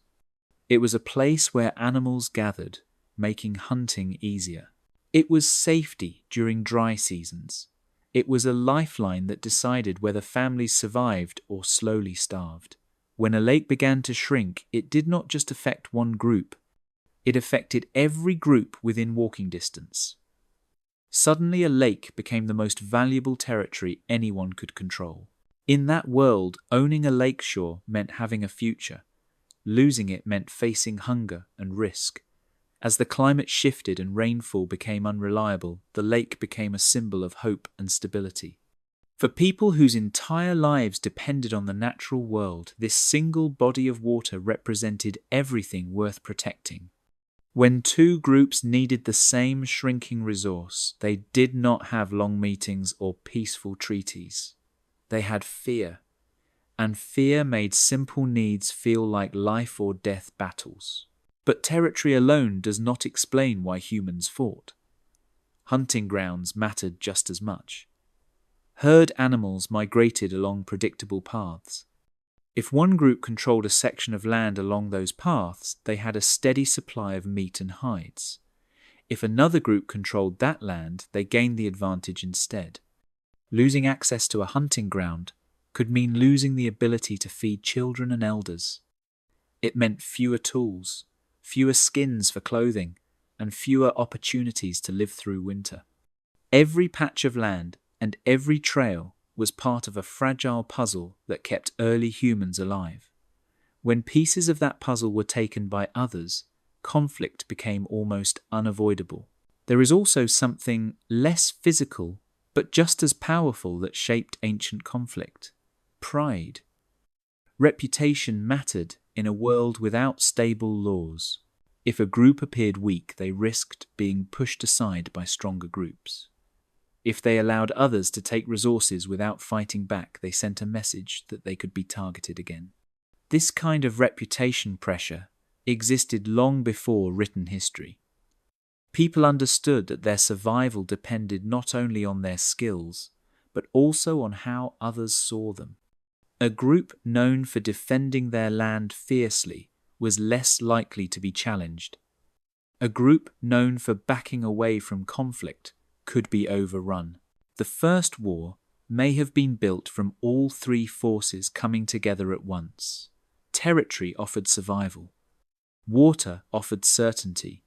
It was a place where animals gathered, making hunting easier. It was safety during dry seasons. It was a lifeline that decided whether families survived or slowly starved. When a lake began to shrink, it did not just affect one group. It affected every group within walking distance. Suddenly, a lake became the most valuable territory anyone could control. In that world, owning a lakeshore meant having a future. Losing it meant facing hunger and risk. As the climate shifted and rainfall became unreliable, the lake became a symbol of hope and stability. For people whose entire lives depended on the natural world, this single body of water represented everything worth protecting. When two groups needed the same shrinking resource, they did not have long meetings or peaceful treaties. They had fear, and fear made simple needs feel like life or death battles. But territory alone does not explain why humans fought. Hunting grounds mattered just as much. Herd animals migrated along predictable paths. If one group controlled a section of land along those paths, they had a steady supply of meat and hides. If another group controlled that land, they gained the advantage instead. Losing access to a hunting ground could mean losing the ability to feed children and elders. It meant fewer tools, fewer skins for clothing, and fewer opportunities to live through winter. Every patch of land and every trail was part of a fragile puzzle that kept early humans alive. When pieces of that puzzle were taken by others, conflict became almost unavoidable. There is also something less physical, but just as powerful, that shaped ancient conflict: pride. Reputation mattered in a world without stable laws. If a group appeared weak, they risked being pushed aside by stronger groups. If they allowed others to take resources without fighting back, they sent a message that they could be targeted again. This kind of reputation pressure existed long before written history. People understood that their survival depended not only on their skills, but also on how others saw them. A group known for defending their land fiercely was less likely to be challenged. A group known for backing away from conflict could be overrun. The First War may have been built from all three forces coming together at once. Territory offered survival. Water offered certainty.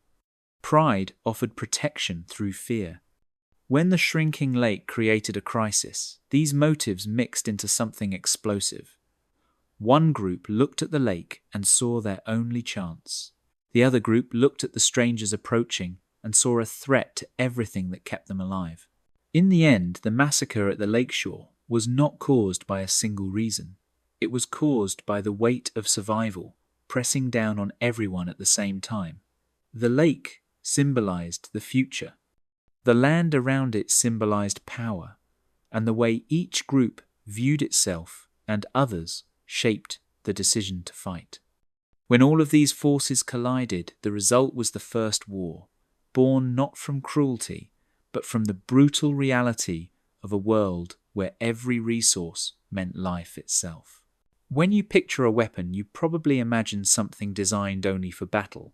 Pride offered protection through fear. When the shrinking lake created a crisis, these motives mixed into something explosive. One group looked at the lake and saw their only chance. The other group looked at the strangers approaching and saw a threat to everything that kept them alive. In the end, the massacre at the lakeshore was not caused by a single reason. It was caused by the weight of survival pressing down on everyone at the same time. The lake symbolized the future. The land around it symbolized power, and the way each group viewed itself and others shaped the decision to fight. When all of these forces collided, the result was the First War, born not from cruelty, but from the brutal reality of a world where every resource meant life itself. When you picture a weapon, you probably imagine something designed only for battle,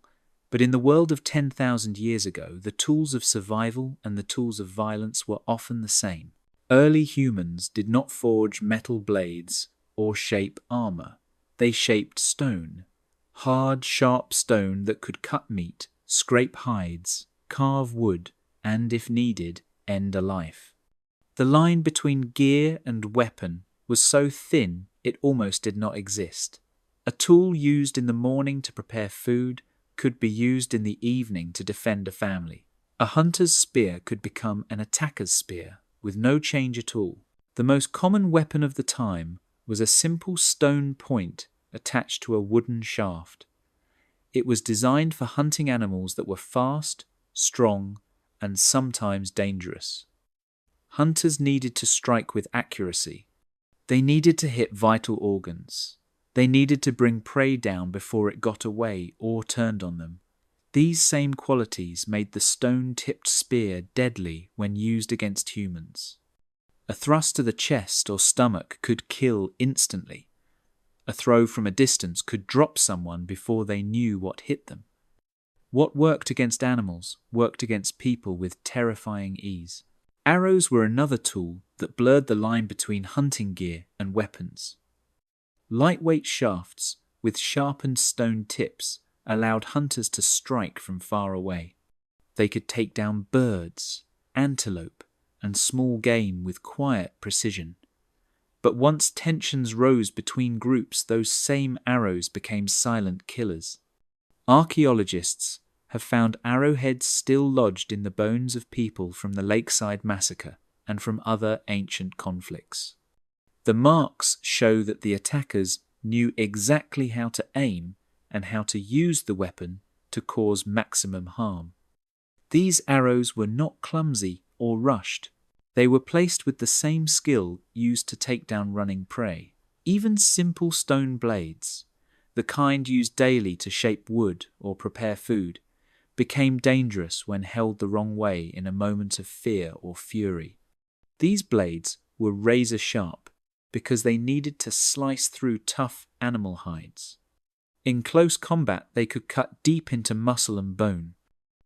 but in the world of 10,000 years ago, the tools of survival and the tools of violence were often the same. Early humans did not forge metal blades or shape armor. They shaped stone. Hard, sharp stone that could cut meat, scrape hides, carve wood, and, if needed, end a life. The line between gear and weapon was so thin it almost did not exist. A tool used in the morning to prepare food could be used in the evening to defend a family. A hunter's spear could become an attacker's spear, with no change at all. The most common weapon of the time was a simple stone point attached to a wooden shaft. It was designed for hunting animals that were fast, strong, and sometimes dangerous. Hunters needed to strike with accuracy. They needed to hit vital organs. They needed to bring prey down before it got away or turned on them. These same qualities made the stone-tipped spear deadly when used against humans. A thrust to the chest or stomach could kill instantly. A throw from a distance could drop someone before they knew what hit them. What worked against animals worked against people with terrifying ease. Arrows were another tool that blurred the line between hunting gear and weapons. Lightweight shafts with sharpened stone tips allowed hunters to strike from far away. They could take down birds, antelope, and small game with quiet precision. But once tensions rose between groups, those same arrows became silent killers. Archaeologists have found arrowheads still lodged in the bones of people from the Lakeside Massacre and from other ancient conflicts. The marks show that the attackers knew exactly how to aim and how to use the weapon to cause maximum harm. These arrows were not clumsy or rushed. They were placed with the same skill used to take down running prey. Even simple stone blades, the kind used daily to shape wood or prepare food, became dangerous when held the wrong way in a moment of fear or fury. These blades were razor sharp because they needed to slice through tough animal hides. In close combat, they could cut deep into muscle and bone.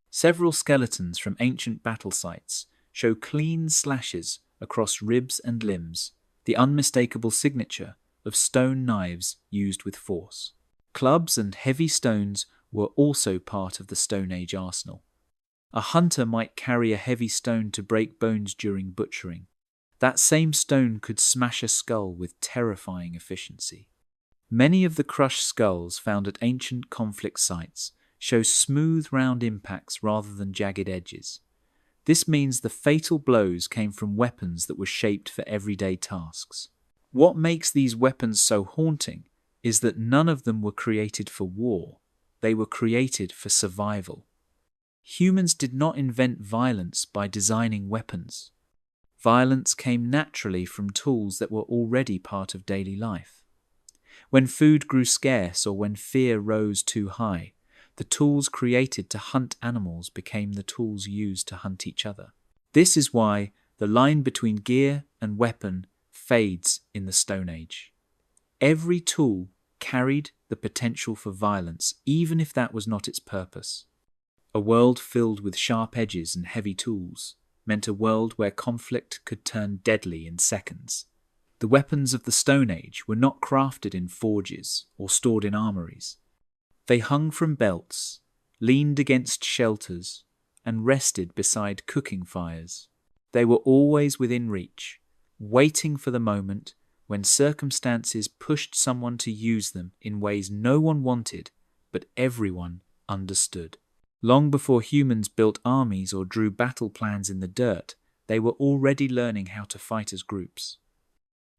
Several skeletons from ancient battle sites show clean slashes across ribs and limbs, the unmistakable signature of stone knives used with force. Clubs and heavy stones were also part of the Stone Age arsenal. A hunter might carry a heavy stone to break bones during butchering. That same stone could smash a skull with terrifying efficiency. Many of the crushed skulls found at ancient conflict sites show smooth, round impacts rather than jagged edges. This means the fatal blows came from weapons that were shaped for everyday tasks. What makes these weapons so haunting is that none of them were created for war. They were created for survival. Humans did not invent violence by designing weapons. Violence came naturally from tools that were already part of daily life. When food grew scarce or when fear rose too high, the tools created to hunt animals became the tools used to hunt each other. This is why the line between gear and weapon fades in the Stone Age. Every tool carried the potential for violence, even if that was not its purpose. A world filled with sharp edges and heavy tools meant a world where conflict could turn deadly in seconds. The weapons of the Stone Age were not crafted in forges or stored in armories. They hung from belts, leaned against shelters, and rested beside cooking fires. They were always within reach, waiting for the moment when circumstances pushed someone to use them in ways no one wanted, but everyone understood. Long before humans built armies or drew battle plans in the dirt, they were already learning how to fight as groups.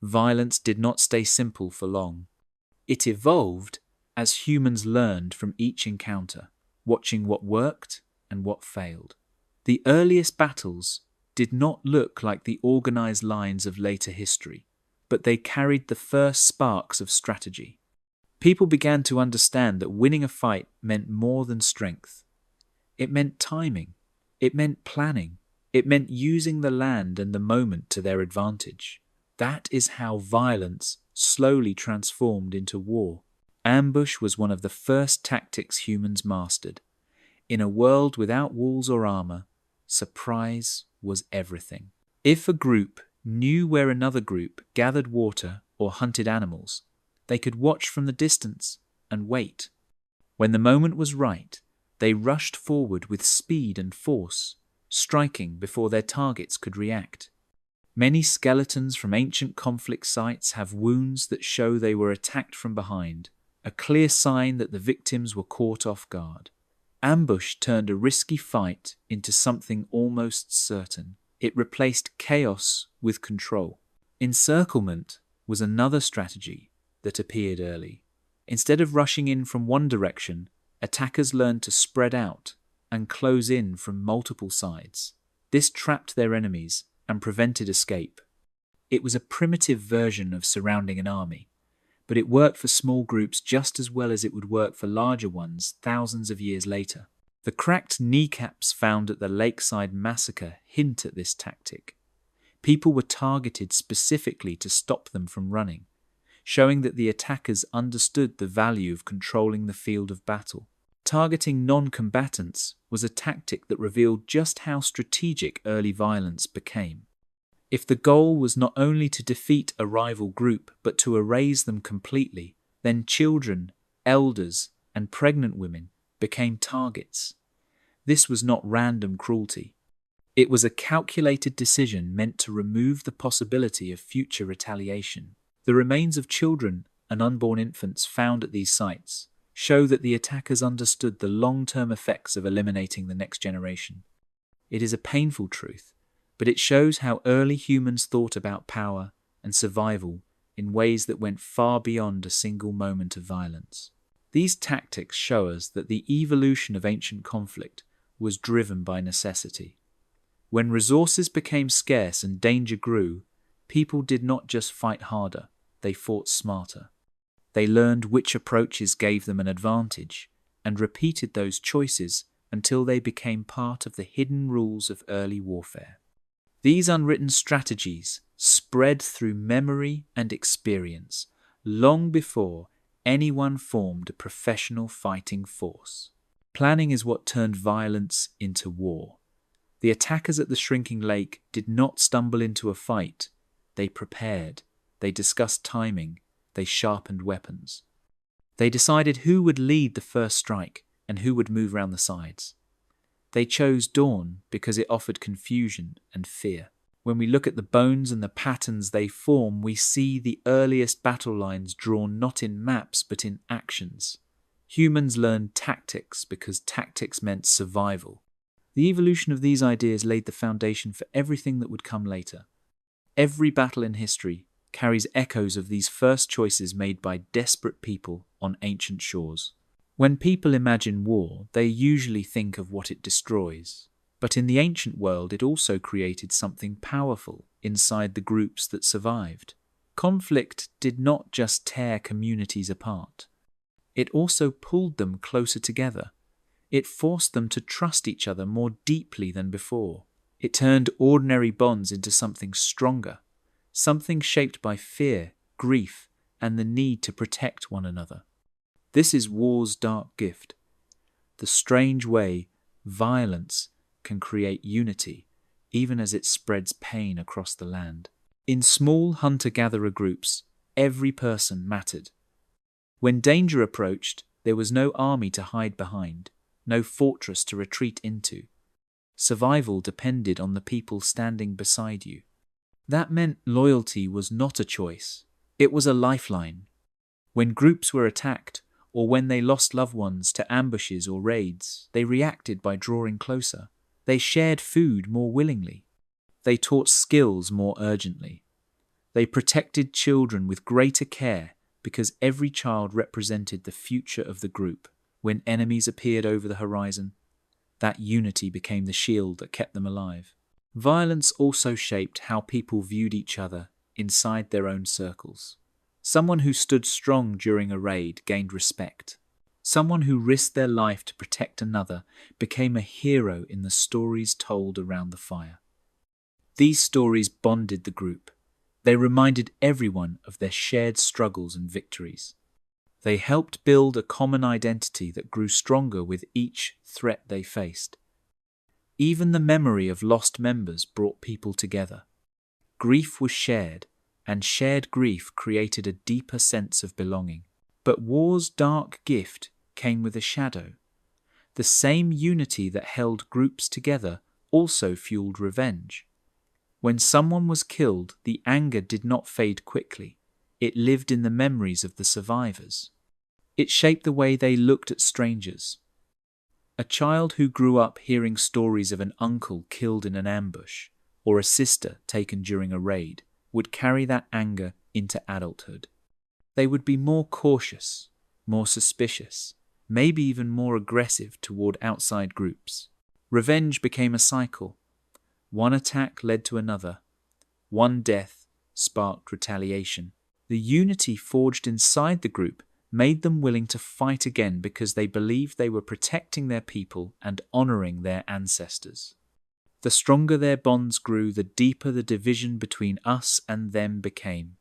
Violence did not stay simple for long. It evolved as humans learned from each encounter, watching what worked and what failed. The earliest battles did not look like the organized lines of later history, but they carried the first sparks of strategy. People began to understand that winning a fight meant more than strength. It meant timing. It meant planning. It meant using the land and the moment to their advantage. That is how violence slowly transformed into war. Ambush was one of the first tactics humans mastered. In a world without walls or armor, surprise was everything. If a group knew where another group gathered water or hunted animals, they could watch from the distance and wait. When the moment was right, they rushed forward with speed and force, striking before their targets could react. Many skeletons from ancient conflict sites have wounds that show they were attacked from behind, a clear sign that the victims were caught off guard. Ambush turned a risky fight into something almost certain. It replaced chaos with control. Encirclement was another strategy that appeared early. Instead of rushing in from one direction, attackers learned to spread out and close in from multiple sides. This trapped their enemies and prevented escape. It was a primitive version of surrounding an army, but it worked for small groups just as well as it would work for larger ones thousands of years later. The cracked kneecaps found at the lakeside massacre hint at this tactic. People were targeted specifically to stop them from running, showing that the attackers understood the value of controlling the field of battle. Targeting non-combatants was a tactic that revealed just how strategic early violence became. If the goal was not only to defeat a rival group but to erase them completely, then children, elders, and pregnant women became targets. This was not random cruelty. It was a calculated decision meant to remove the possibility of future retaliation. The remains of children and unborn infants found at these sites show that the attackers understood the long-term effects of eliminating the next generation. It is a painful truth, but it shows how early humans thought about power and survival in ways that went far beyond a single moment of violence. These tactics show us that the evolution of ancient conflict was driven by necessity. When resources became scarce and danger grew, people did not just fight harder, they fought smarter. They learned which approaches gave them an advantage and repeated those choices until they became part of the hidden rules of early warfare. These unwritten strategies spread through memory and experience long before anyone formed a professional fighting force. Planning is what turned violence into war. The attackers at the shrinking lake did not stumble into a fight. They prepared. They discussed timing. They sharpened weapons. They decided who would lead the first strike and who would move around the sides. They chose dawn because it offered confusion and fear. When we look at the bones and the patterns they form, we see the earliest battle lines drawn not in maps but in actions. Humans learned tactics because tactics meant survival. The evolution of these ideas laid the foundation for everything that would come later. Every battle in history carries echoes of these first choices made by desperate people on ancient shores. When people imagine war, they usually think of what it destroys. But in the ancient world, it also created something powerful inside the groups that survived. Conflict did not just tear communities apart. It also pulled them closer together. It forced them to trust each other more deeply than before. It turned ordinary bonds into something stronger, something shaped by fear, grief, and the need to protect one another. This is war's dark gift, the strange way violence can create unity, even as it spreads pain across the land. In small hunter-gatherer groups, every person mattered. When danger approached, there was no army to hide behind, no fortress to retreat into. Survival depended on the people standing beside you. That meant loyalty was not a choice, it was a lifeline. When groups were attacked, or when they lost loved ones to ambushes or raids, they reacted by drawing closer. They shared food more willingly. They taught skills more urgently. They protected children with greater care because every child represented the future of the group. When enemies appeared over the horizon, that unity became the shield that kept them alive. Violence also shaped how people viewed each other inside their own circles. Someone who stood strong during a raid gained respect. Someone who risked their life to protect another became a hero in the stories told around the fire. These stories bonded the group. They reminded everyone of their shared struggles and victories. They helped build a common identity that grew stronger with each threat they faced. Even the memory of lost members brought people together. Grief was shared, and shared grief created a deeper sense of belonging. But war's dark gift came with a shadow. The same unity that held groups together also fueled revenge. When someone was killed, the anger did not fade quickly. It lived in the memories of the survivors. It shaped the way they looked at strangers. A child who grew up hearing stories of an uncle killed in an ambush, or a sister taken during a raid, would carry that anger into adulthood. They would be more cautious, more suspicious, maybe even more aggressive toward outside groups. Revenge became a cycle. One attack led to another. One death sparked retaliation. The unity forged inside the group made them willing to fight again because they believed they were protecting their people and honoring their ancestors. The stronger their bonds grew, the deeper the division between us and them became.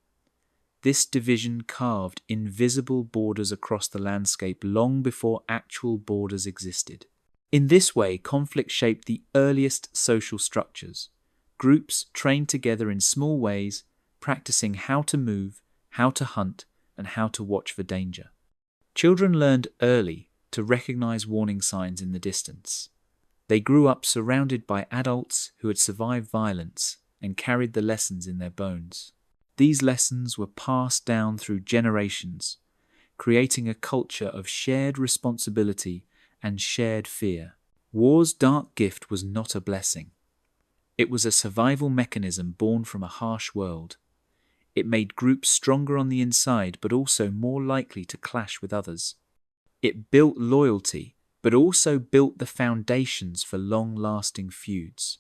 This division carved invisible borders across the landscape long before actual borders existed. In this way, conflict shaped the earliest social structures. Groups trained together in small ways, practicing how to move, how to hunt, and how to watch for danger. Children learned early to recognize warning signs in the distance. They grew up surrounded by adults who had survived violence and carried the lessons in their bones. These lessons were passed down through generations, creating a culture of shared responsibility and shared fear. War's dark gift was not a blessing. It was a survival mechanism born from a harsh world. It made groups stronger on the inside, but also more likely to clash with others. It built loyalty, but also built the foundations for long-lasting feuds.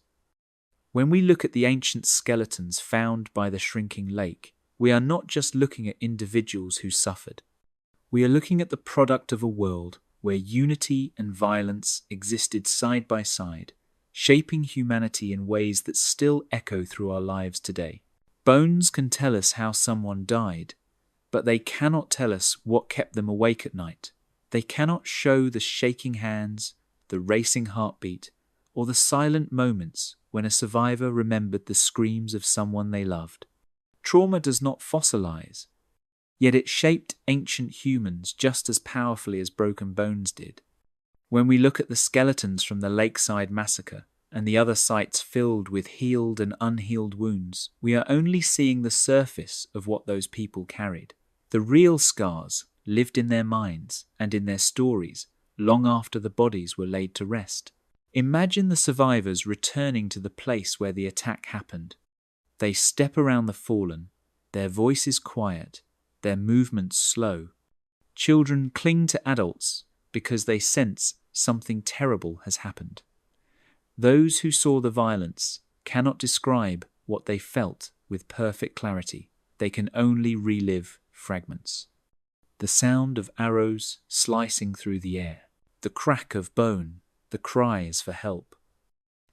When we look at the ancient skeletons found by the shrinking lake, we are not just looking at individuals who suffered. We are looking at the product of a world where unity and violence existed side by side, shaping humanity in ways that still echo through our lives today. Bones can tell us how someone died, but they cannot tell us what kept them awake at night. They cannot show the shaking hands, the racing heartbeat, or the silent moments when a survivor remembered the screams of someone they loved. Trauma does not fossilize, yet it shaped ancient humans just as powerfully as broken bones did. When we look at the skeletons from the lakeside massacre, and the other sites filled with healed and unhealed wounds, we are only seeing the surface of what those people carried. The real scars lived in their minds and in their stories long after the bodies were laid to rest. Imagine the survivors returning to the place where the attack happened. They step around the fallen, their voices quiet, their movements slow. Children cling to adults because they sense something terrible has happened. Those who saw the violence cannot describe what they felt with perfect clarity. They can only relive fragments. The sound of arrows slicing through the air, the crack of bone, the cries for help.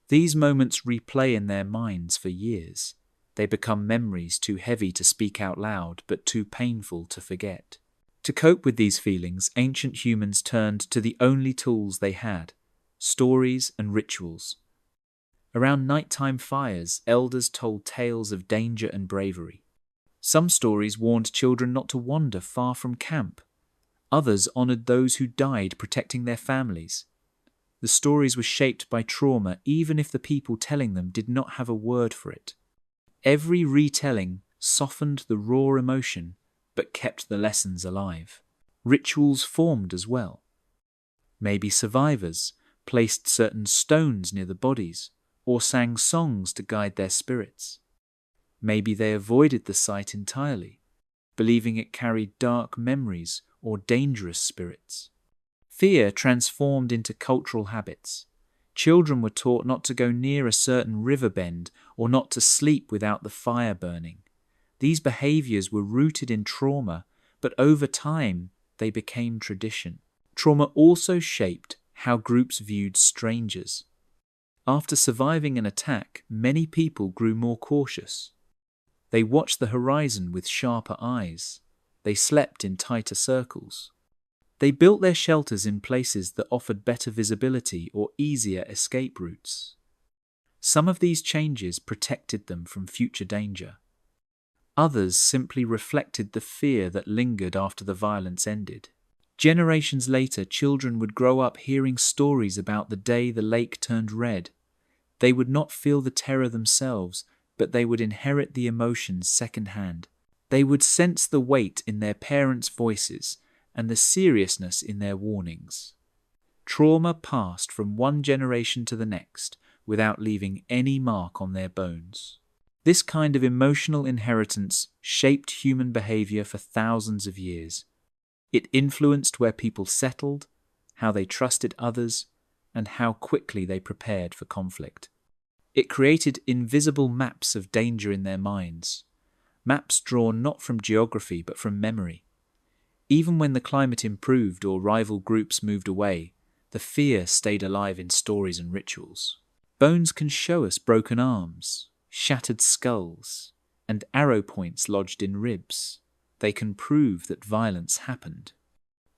These moments replay in their minds for years. They become memories too heavy to speak out loud, but too painful to forget. To cope with these feelings, ancient humans turned to the only tools they had: stories and rituals. Around nighttime fires, elders told tales of danger and bravery. Some stories warned children not to wander far from camp. Others honored those who died protecting their families. The stories were shaped by trauma, even if the people telling them did not have a word for it. Every retelling softened the raw emotion, but kept the lessons alive. Rituals formed as well. Maybe survivors placed certain stones near the bodies, or sang songs to guide their spirits. Maybe they avoided the site entirely, believing it carried dark memories or dangerous spirits. Fear transformed into cultural habits. Children were taught not to go near a certain river bend or not to sleep without the fire burning. These behaviors were rooted in trauma, but over time they became tradition. Trauma also shaped how groups viewed strangers. After surviving an attack, many people grew more cautious. They watched the horizon with sharper eyes. They slept in tighter circles. They built their shelters in places that offered better visibility or easier escape routes. Some of these changes protected them from future danger. Others simply reflected the fear that lingered after the violence ended. Generations later, children would grow up hearing stories about the day the lake turned red. They would not feel the terror themselves, but they would inherit the emotions secondhand. They would sense the weight in their parents' voices and the seriousness in their warnings. Trauma passed from one generation to the next without leaving any mark on their bones. This kind of emotional inheritance shaped human behavior for thousands of years. It influenced where people settled, how they trusted others, and how quickly they prepared for conflict. It created invisible maps of danger in their minds, maps drawn not from geography but from memory. Even when the climate improved or rival groups moved away, the fear stayed alive in stories and rituals. Bones can show us broken arms, shattered skulls, and arrow points lodged in ribs. They can prove that violence happened.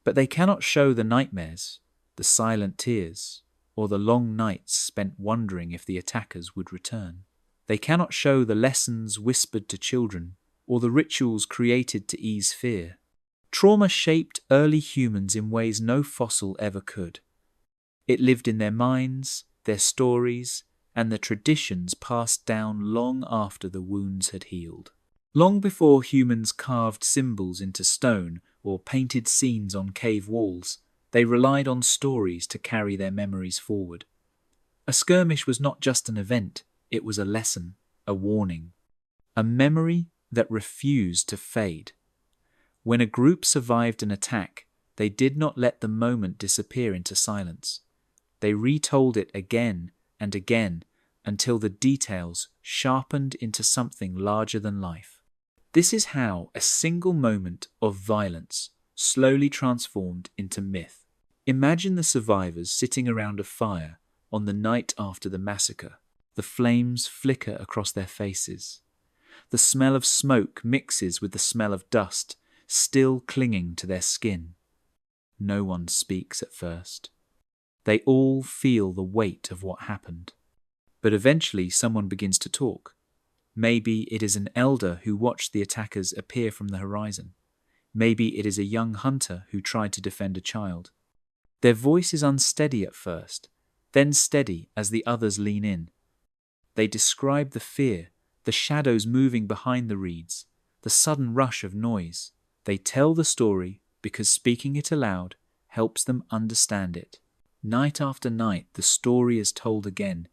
But they cannot show the nightmares, the silent tears, or the long nights spent wondering if the attackers would return. They cannot show the lessons whispered to children, or the rituals created to ease fear. Trauma shaped early humans in ways no fossil ever could. It lived in their minds, their stories, and the traditions passed down long after the wounds had healed. Long before humans carved symbols into stone or painted scenes on cave walls, they relied on stories to carry their memories forward. A skirmish was not just an event, it was a lesson, a warning, a memory that refused to fade. When a group survived an attack, they did not let the moment disappear into silence. They retold it again and again until the details sharpened into something larger than life. This is how a single moment of violence slowly transformed into myth. Imagine the survivors sitting around a fire on the night after the massacre. The flames flicker across their faces. The smell of smoke mixes with the smell of dust, still clinging to their skin. No one speaks at first. They all feel the weight of what happened. But eventually someone begins to talk. Maybe it is an elder who watched the attackers appear from the horizon. Maybe it is a young hunter who tried to defend a child. Their voice is unsteady at first, then steady as the others lean in. They describe the fear, the shadows moving behind the reeds, the sudden rush of noise. They tell the story because speaking it aloud helps them understand it. Night after night, the story is told again.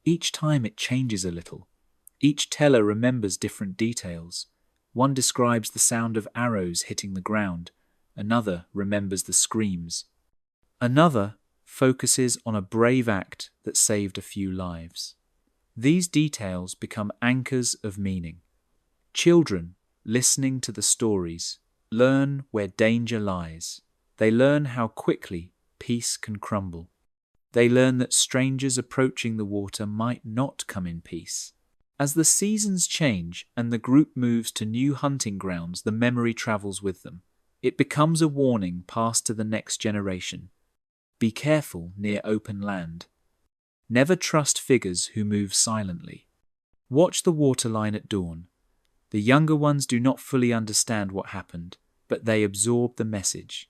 Each time it changes a little. Each teller remembers different details. One describes the sound of arrows hitting the ground. Another remembers the screams. Another focuses on a brave act that saved a few lives. These details become anchors of meaning. Children, listening to the stories, learn where danger lies. They learn how quickly peace can crumble. They learn that strangers approaching the water might not come in peace. As the seasons change and the group moves to new hunting grounds, the memory travels with them. It becomes a warning passed to the next generation. Be careful near open land. Never trust figures who move silently. Watch the waterline at dawn. The younger ones do not fully understand what happened, but they absorb the message.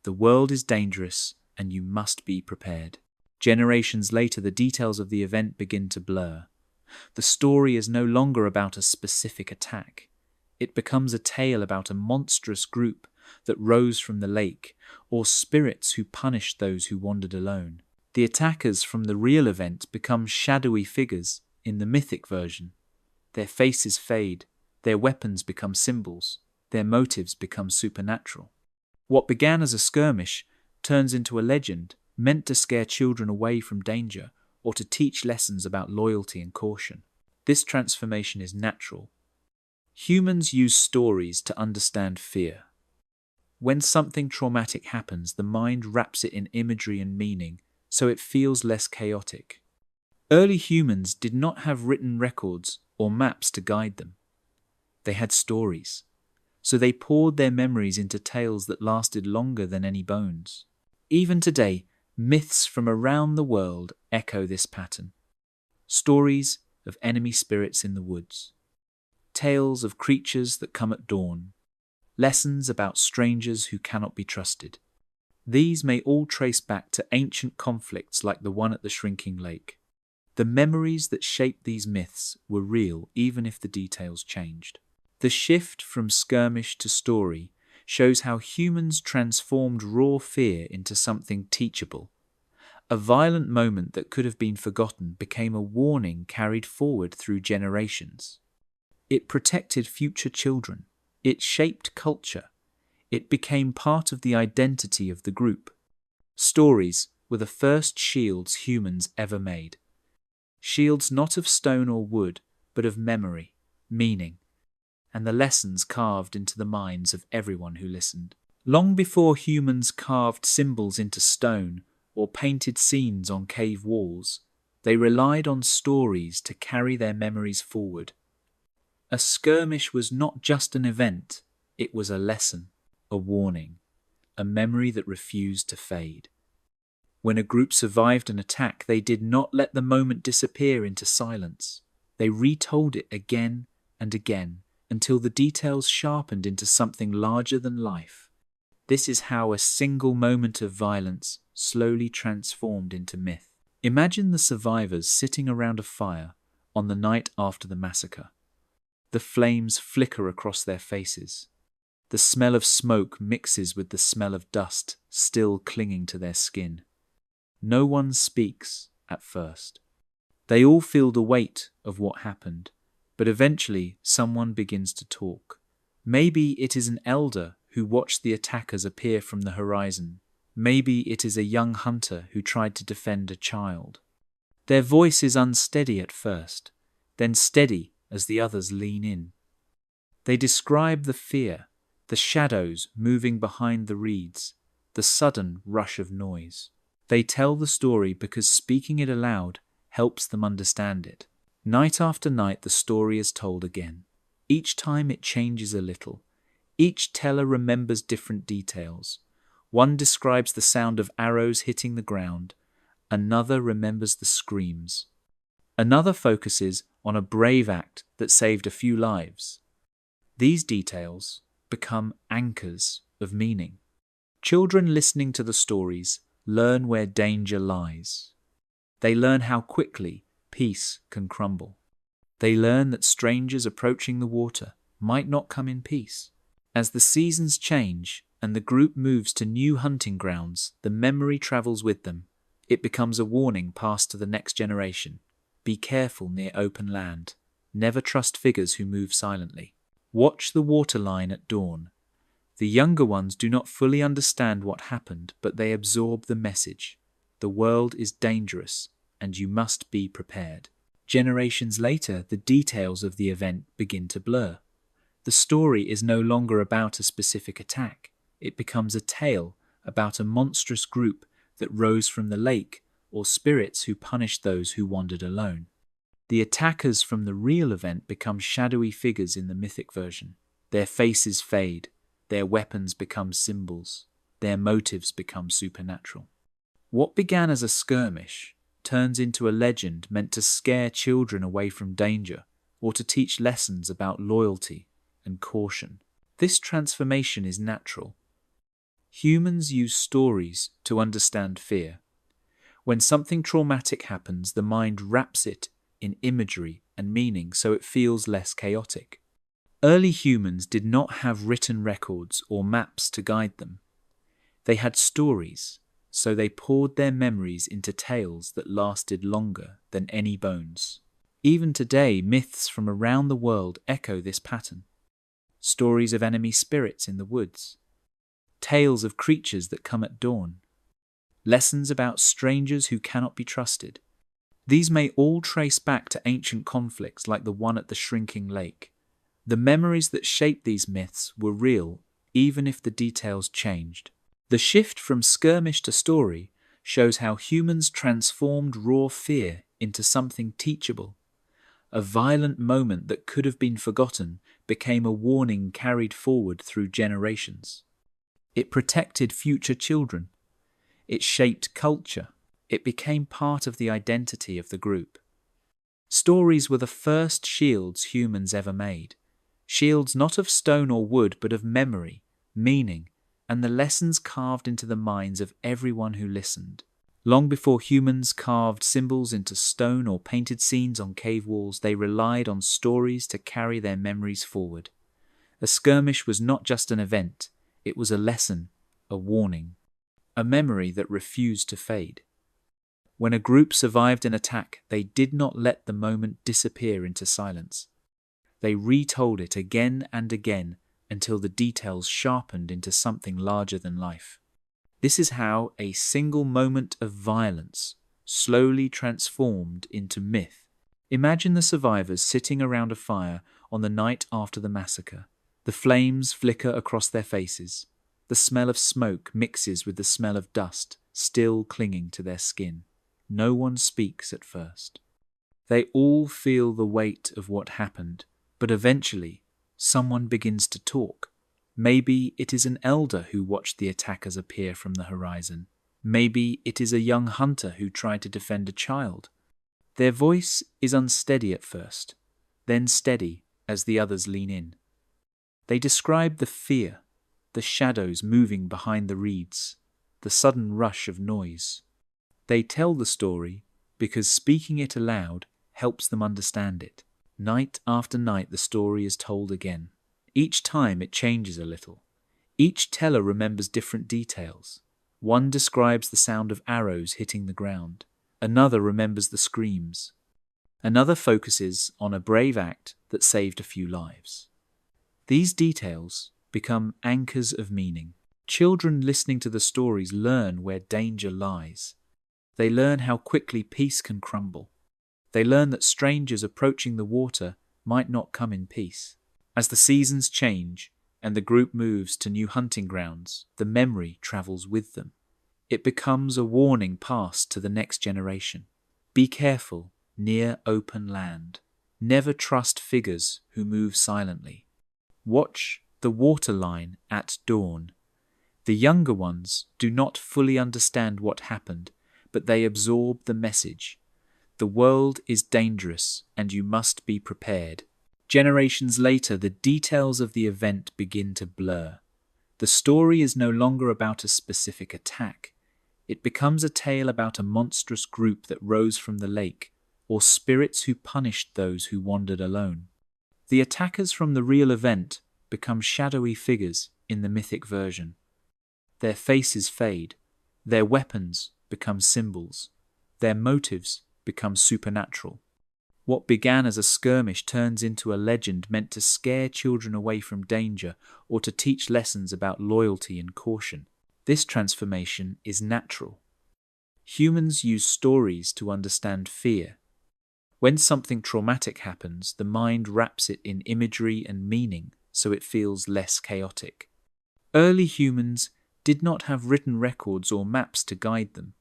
The world is dangerous, and you must be prepared. Generations later, the details of the event begin to blur. The story is no longer about a specific attack. It becomes a tale about a monstrous group that rose from the lake, or spirits who punished those who wandered alone. The attackers from the real event become shadowy figures in the mythic version. Their faces fade, their weapons become symbols, their motives become supernatural. What began as a skirmish turns into a legend meant to scare children away from danger or to teach lessons about loyalty and caution. This transformation is natural. Humans use stories to understand fear. When something traumatic happens, the mind wraps it in imagery and meaning, so it feels less chaotic. Early humans did not have written records or maps to guide them. They had stories, so they poured their memories into tales that lasted longer than any bones. Even today, myths from around the world echo this pattern. Stories of enemy spirits in the woods, tales of creatures that come at dawn, lessons about strangers who cannot be trusted. These may all trace back to ancient conflicts like the one at the shrinking lake. The memories that shaped these myths were real even if the details changed. The shift from skirmish to story shows how humans transformed raw fear into something teachable. A violent moment that could have been forgotten became a warning carried forward through generations. It protected future children. It shaped culture. It became part of the identity of the group. Stories were the first shields humans ever made. Shields not of stone or wood, but of memory, meaning, and the lessons carved into the minds of everyone who listened. Long before humans carved symbols into stone or painted scenes on cave walls, they relied on stories to carry their memories forward. A skirmish was not just an event, it was a lesson, a warning, a memory that refused to fade. When a group survived an attack, they did not let the moment disappear into silence. They retold it again and again, until the details sharpened into something larger than life. This is how a single moment of violence slowly transformed into myth. Imagine the survivors sitting around a fire on the night after the massacre. The flames flicker across their faces. The smell of smoke mixes with the smell of dust still clinging to their skin. No one speaks at first. They all feel the weight of what happened, but eventually someone begins to talk. Maybe it is an elder who watched the attackers appear from the horizon. Maybe it is a young hunter who tried to defend a child. Their voice is unsteady at first, then steady as the others lean in. They describe the fear, the shadows moving behind the reeds, the sudden rush of noise. They tell the story because speaking it aloud helps them understand it. Night after night, the story is told again. Each time it changes a little. Each teller remembers different details. One describes the sound of arrows hitting the ground. Another remembers the screams. Another focuses on a brave act that saved a few lives. These details become anchors of meaning. Children listening to the stories learn where danger lies. They learn how quickly peace can crumble. They learn that strangers approaching the water might not come in peace. As the seasons change and the group moves to new hunting grounds, the memory travels with them. It becomes a warning passed to the next generation. Be careful near open land. Never trust figures who move silently. Watch the waterline at dawn. The younger ones do not fully understand what happened, but they absorb the message. The world is dangerous, and you must be prepared. Generations later, the details of the event begin to blur. The story is no longer about a specific attack. It becomes a tale about a monstrous group that rose from the lake, or spirits who punished those who wandered alone. The attackers from the real event become shadowy figures in the mythic version. Their faces fade, their weapons become symbols, their motives become supernatural. What began as a skirmish turns into a legend meant to scare children away from danger or to teach lessons about loyalty and caution. This transformation is natural. Humans use stories to understand fear. When something traumatic happens, the mind wraps it in imagery and meaning so it feels less chaotic. Early humans did not have written records or maps to guide them. They had stories, so they poured their memories into tales that lasted longer than any bones. Even today, myths from around the world echo this pattern. Stories of enemy spirits in the woods, tales of creatures that come at dawn, lessons about strangers who cannot be trusted. These may all trace back to ancient conflicts like the one at the shrinking lake. The memories that shaped these myths were real, even if the details changed. The shift from skirmish to story shows how humans transformed raw fear into something teachable. A violent moment that could have been forgotten became a warning carried forward through generations. It protected future children. It shaped culture. It became part of the identity of the group. Stories were the first shields humans ever made. Shields not of stone or wood, but of memory, meaning, and the lessons carved into the minds of everyone who listened. Long before humans carved symbols into stone or painted scenes on cave walls, they relied on stories to carry their memories forward. A skirmish was not just an event, it was a lesson, a warning, a memory that refused to fade. When a group survived an attack, they did not let the moment disappear into silence. They retold it again and again until the details sharpened into something larger than life. This is how a single moment of violence slowly transformed into myth. Imagine the survivors sitting around a fire on the night after the massacre. The flames flicker across their faces. The smell of smoke mixes with the smell of dust, still clinging to their skin. No one speaks at first. They all feel the weight of what happened, but eventually, someone begins to talk. Maybe it is an elder who watched the attackers appear from the horizon. Maybe it is a young hunter who tried to defend a child. Their voice is unsteady at first, then steady as the others lean in. They describe the fear, the shadows moving behind the reeds, the sudden rush of noise. They tell the story because speaking it aloud helps them understand it. Night after night the story is told again. Each time it changes a little. Each teller remembers different details. One describes the sound of arrows hitting the ground. Another remembers the screams. Another focuses on a brave act that saved a few lives. These details become anchors of meaning. Children listening to the stories learn where danger lies. They learn how quickly peace can crumble. They learn that strangers approaching the water might not come in peace. As the seasons change and the group moves to new hunting grounds, the memory travels with them. It becomes a warning passed to the next generation. Be careful near open land. Never trust figures who move silently. Watch the waterline at dawn. The younger ones do not fully understand what happened, but they absorb the message. The world is dangerous and you must be prepared. Generations later, the details of the event begin to blur. The story is no longer about a specific attack. It becomes a tale about a monstrous group that rose from the lake, or spirits who punished those who wandered alone. The attackers from the real event become shadowy figures in the mythic version. Their faces fade, their weapons become symbols, their motives become supernatural. What began as a skirmish turns into a legend meant to scare children away from danger or to teach lessons about loyalty and caution. This transformation is natural. Humans use stories to understand fear. When something traumatic happens, the mind wraps it in imagery and meaning so it feels less chaotic. Early humans did not have written records or maps to guide them.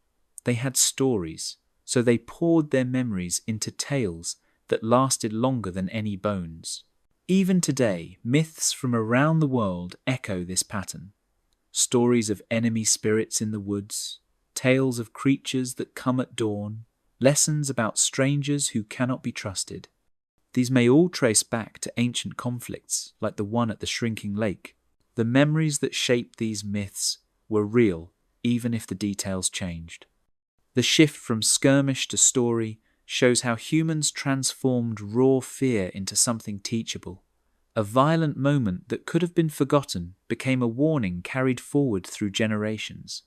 They had stories, so they poured their memories into tales that lasted longer than any bones. Even today, myths from around the world echo this pattern. Stories of enemy spirits in the woods, tales of creatures that come at dawn, lessons about strangers who cannot be trusted. These may all trace back to ancient conflicts, like the one at the shrinking lake. The memories that shaped these myths were real, even if the details changed. The shift from skirmish to story shows how humans transformed raw fear into something teachable. A violent moment that could have been forgotten became a warning carried forward through generations.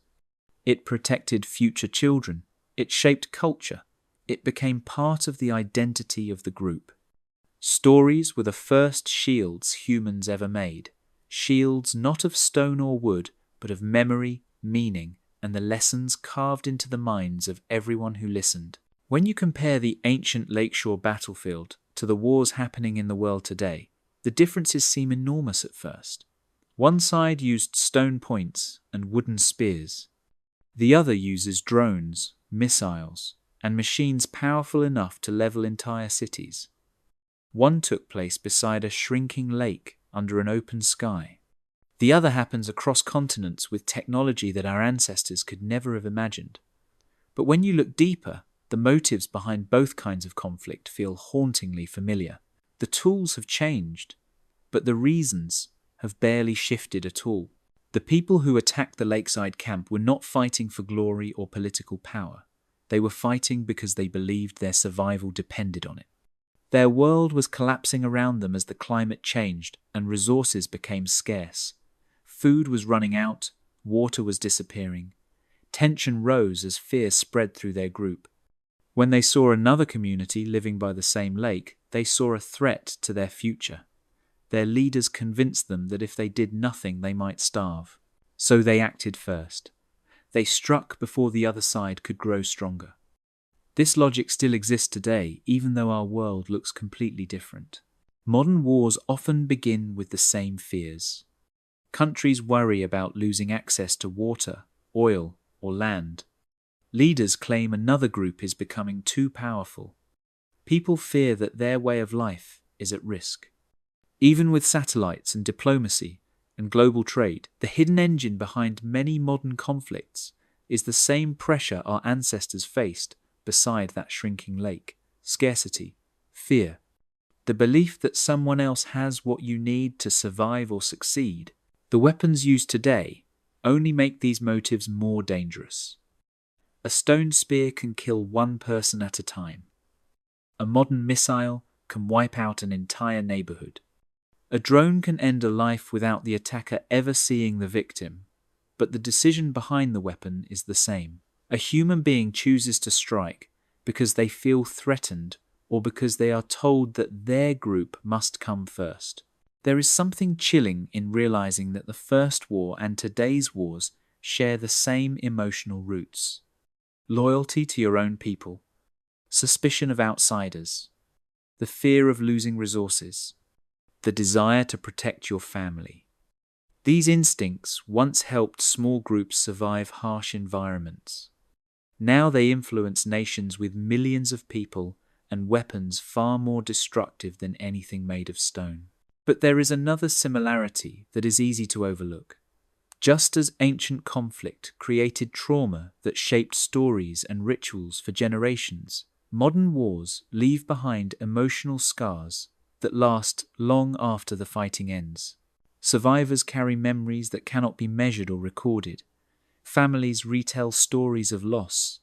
It protected future children. It shaped culture. It became part of the identity of the group. Stories were the first shields humans ever made. Shields not of stone or wood, but of memory, meaning, and the lessons carved into the minds of everyone who listened. When you compare the ancient lakeshore battlefield to the wars happening in the world today, the differences seem enormous at first. One side used stone points and wooden spears. The other uses drones, missiles, and machines powerful enough to level entire cities. One took place beside a shrinking lake under an open sky. The other happens across continents with technology that our ancestors could never have imagined. But when you look deeper, the motives behind both kinds of conflict feel hauntingly familiar. The tools have changed, but the reasons have barely shifted at all. The people who attacked the lakeside camp were not fighting for glory or political power. They were fighting because they believed their survival depended on it. Their world was collapsing around them as the climate changed and resources became scarce. Food was running out, water was disappearing. Tension rose as fear spread through their group. When they saw another community living by the same lake, they saw a threat to their future. Their leaders convinced them that if they did nothing, they might starve. So they acted first. They struck before the other side could grow stronger. This logic still exists today, even though our world looks completely different. Modern wars often begin with the same fears. Countries worry about losing access to water, oil, or land. Leaders claim another group is becoming too powerful. People fear that their way of life is at risk. Even with satellites and diplomacy and global trade, the hidden engine behind many modern conflicts is the same pressure our ancestors faced beside that shrinking lake: scarcity, fear, the belief that someone else has what you need to survive or succeed. The weapons used today only make these motives more dangerous. A stone spear can kill one person at a time. A modern missile can wipe out an entire neighborhood. A drone can end a life without the attacker ever seeing the victim, but the decision behind the weapon is the same. A human being chooses to strike because they feel threatened or because they are told that their group must come first. There is something chilling in realizing that the First War and today's wars share the same emotional roots: loyalty to your own people, suspicion of outsiders, the fear of losing resources, the desire to protect your family. These instincts once helped small groups survive harsh environments. Now they influence nations with millions of people and weapons far more destructive than anything made of stone. But there is another similarity that is easy to overlook. Just as ancient conflict created trauma that shaped stories and rituals for generations, modern wars leave behind emotional scars that last long after the fighting ends. Survivors carry memories that cannot be measured or recorded, Families retell stories of loss.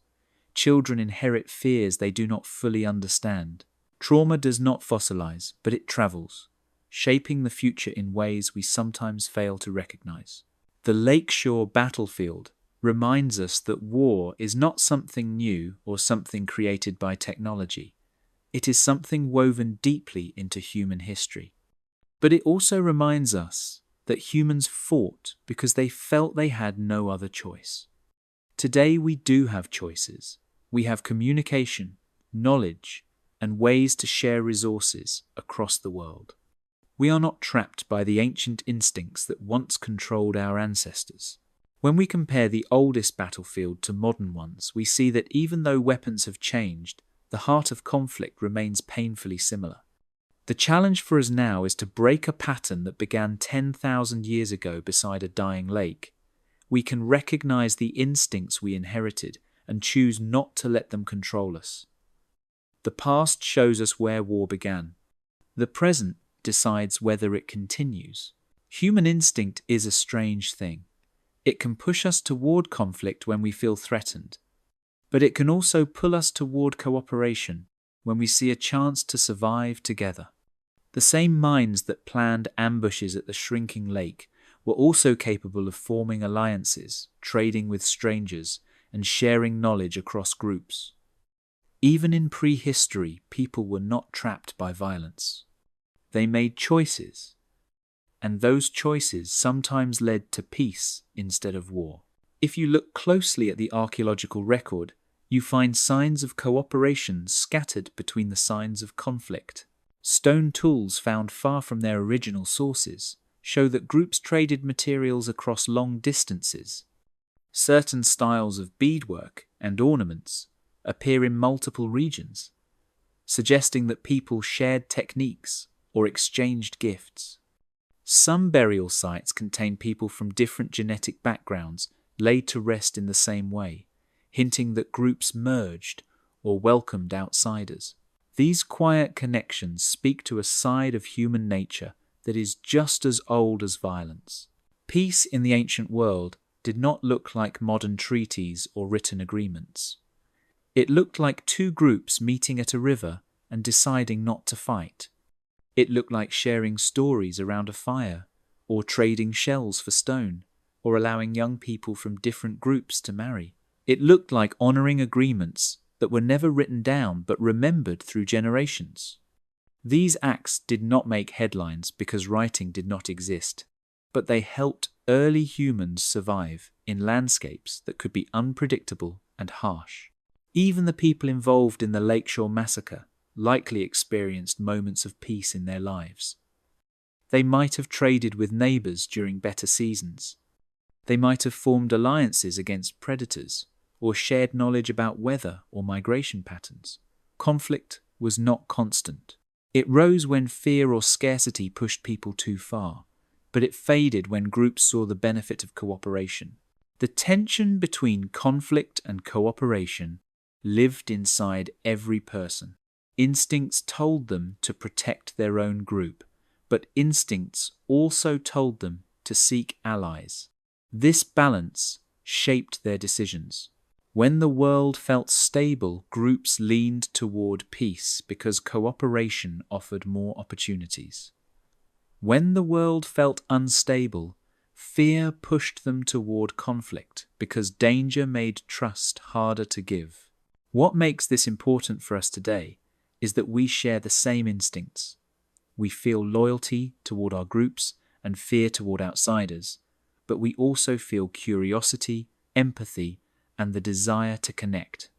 Children inherit fears they do not fully understand. Trauma does not fossilize, but it travels, shaping the future in ways we sometimes fail to recognize. The lakeshore battlefield reminds us that war is not something new or something created by technology. It is something woven deeply into human history. But it also reminds us that humans fought because they felt they had no other choice. Today we do have choices. We have communication, knowledge, and ways to share resources across the world. We are not trapped by the ancient instincts that once controlled our ancestors. When we compare the oldest battlefield to modern ones, we see that even though weapons have changed, the heart of conflict remains painfully similar. The challenge for us now is to break a pattern that began 10,000 years ago beside a dying lake. We can recognize the instincts we inherited and choose not to let them control us. The past shows us where war began. The present decides whether it continues. Human instinct is a strange thing. It can push us toward conflict when we feel threatened, but it can also pull us toward cooperation when we see a chance to survive together. The same minds that planned ambushes at the shrinking lake were also capable of forming alliances, trading with strangers, and sharing knowledge across groups. Even in prehistory, people were not trapped by violence. They made choices, and those choices sometimes led to peace instead of war. If you look closely at the archaeological record, you find signs of cooperation scattered between the signs of conflict. Stone tools found far from their original sources show that groups traded materials across long distances. Certain styles of beadwork and ornaments appear in multiple regions, suggesting that people shared techniques or exchanged gifts. Some burial sites contain people from different genetic backgrounds laid to rest in the same way, hinting that groups merged or welcomed outsiders. These quiet connections speak to a side of human nature that is just as old as violence. Peace in the ancient world did not look like modern treaties or written agreements. It looked like two groups meeting at a river and deciding not to fight. It looked like sharing stories around a fire, or trading shells for stone, or allowing young people from different groups to marry. It looked like honoring agreements that were never written down but remembered through generations. These acts did not make headlines because writing did not exist, but they helped early humans survive in landscapes that could be unpredictable and harsh. Even the people involved in the Lakeshore Massacre likely experienced moments of peace in their lives. They might have traded with neighbors during better seasons. They might have formed alliances against predators or shared knowledge about weather or migration patterns. Conflict was not constant. It rose when fear or scarcity pushed people too far, but it faded when groups saw the benefit of cooperation. The tension between conflict and cooperation lived inside every person. Instincts told them to protect their own group, but instincts also told them to seek allies. This balance shaped their decisions. When the world felt stable, groups leaned toward peace because cooperation offered more opportunities. When the world felt unstable, fear pushed them toward conflict because danger made trust harder to give. What makes this important for us today is that we share the same instincts. We feel loyalty toward our groups and fear toward outsiders, but we also feel curiosity, empathy, and the desire to connect.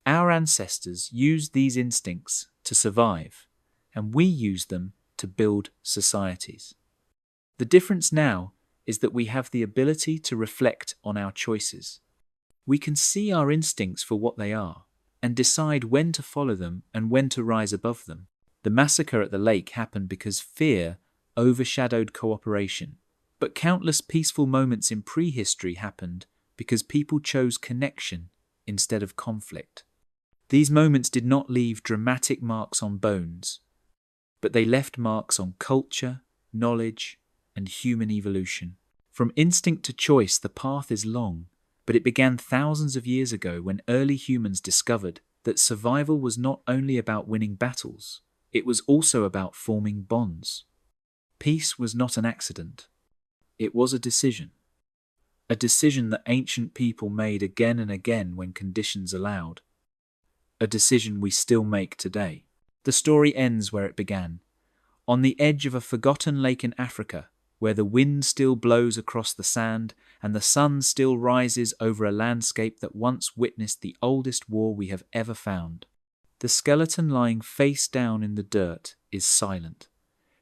Our ancestors used these instincts to survive, and we use them to build societies. The difference now is that we have the ability to reflect on our choices. We can see our instincts for what they are, and decide when to follow them and when to rise above them. The massacre at the lake happened because fear overshadowed cooperation, but countless peaceful moments in prehistory happened because people chose connection instead of conflict. These moments did not leave dramatic marks on bones, but they left marks on culture, knowledge, and human evolution. From instinct to choice, the path is long, But it began thousands of years ago when early humans discovered that survival was not only about winning battles, it was also about forming bonds. Peace was not an accident. It was a decision. A decision that ancient people made again and again when conditions allowed. A decision we still make today. The story ends where it began, on the edge of a forgotten lake in Africa, where the wind still blows across the sand and the sun still rises over a landscape that once witnessed the oldest war we have ever found. The skeleton lying face down in the dirt is silent,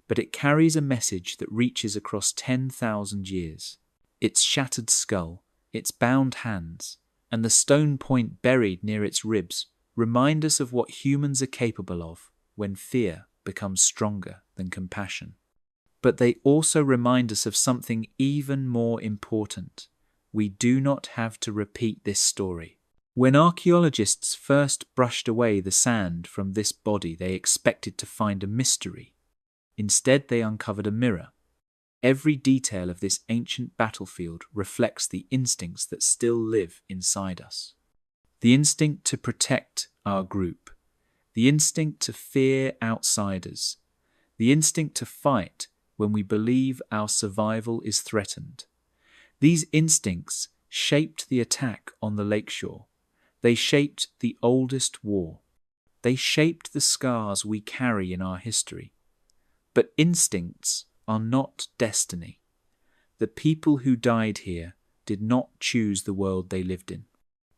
but it carries a message that reaches across 10,000 years. Its shattered skull, its bound hands, and the stone point buried near its ribs remind us of what humans are capable of when fear becomes stronger than compassion. But they also remind us of something even more important. We do not have to repeat this story. When archaeologists first brushed away the sand from this body, they expected to find a mystery. Instead, they uncovered a mirror. Every detail of this ancient battlefield reflects the instincts that still live inside us. The instinct to protect our group, the instinct to fear outsiders, the instinct to fight when we believe our survival is threatened. These instincts shaped the attack on the lakeshore. They shaped the oldest war. They shaped the scars we carry in our history. But instincts are not destiny. The people who died here did not choose the world they lived in.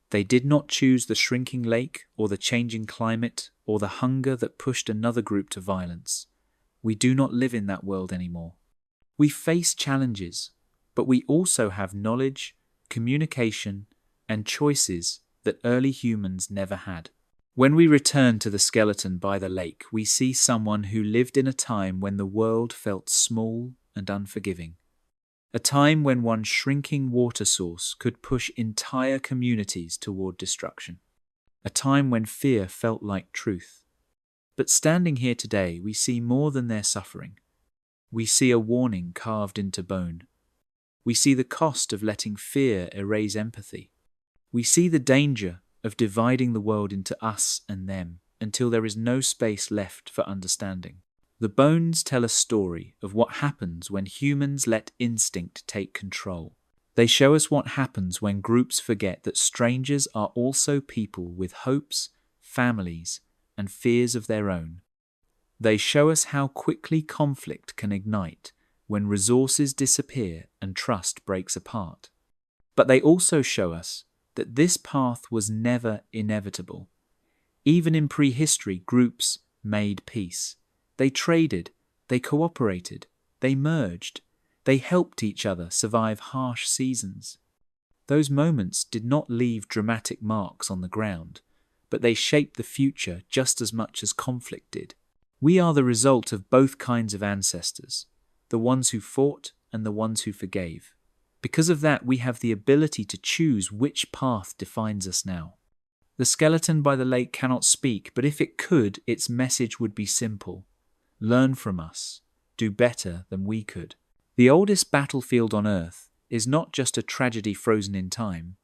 They did not choose the shrinking lake or the changing climate or the hunger that pushed another group to violence. We do not live in that world anymore. We face challenges, but we also have knowledge, communication, and choices that early humans never had. When we return to the skeleton by the lake, we see someone who lived in a time when the world felt small and unforgiving. A time when one shrinking water source could push entire communities toward destruction. A time when fear felt like truth. But standing here today, we see more than their suffering. We see a warning carved into bone. We see the cost of letting fear erase empathy. We see the danger of dividing the world into us and them until there is no space left for understanding. The bones tell a story of what happens when humans let instinct take control. They show us what happens when groups forget that strangers are also people with hopes, families, and fears of their own. They show us how quickly conflict can ignite when resources disappear and trust breaks apart. But they also show us that this path was never inevitable. Even in prehistory, groups made peace. They traded, they cooperated, they merged, they helped each other survive harsh seasons. Those moments did not leave dramatic marks on the ground, but they shaped the future just as much as conflict did. We are the result of both kinds of ancestors, the ones who fought and the ones who forgave. Because of that, we have the ability to choose which path defines us now. The skeleton by the lake cannot speak, but if it could, its message would be simple. Learn from us. Do better than we could. The oldest battlefield on Earth is not just a tragedy frozen in time.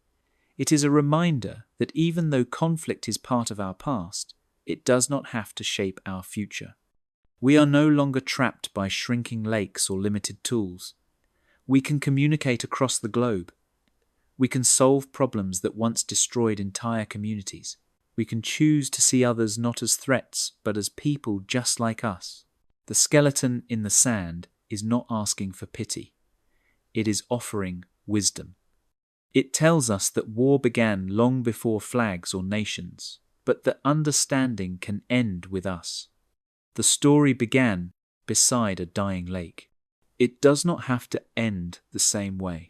It is a reminder that even though conflict is part of our past, it does not have to shape our future. We are no longer trapped by shrinking lakes or limited tools. We can communicate across the globe. We can solve problems that once destroyed entire communities. We can choose to see others not as threats, but as people just like us. The skeleton in the sand is not asking for pity. It is offering wisdom. It tells us that war began long before flags or nations, but that understanding can end with us. The story began beside a dying lake. It does not have to end the same way.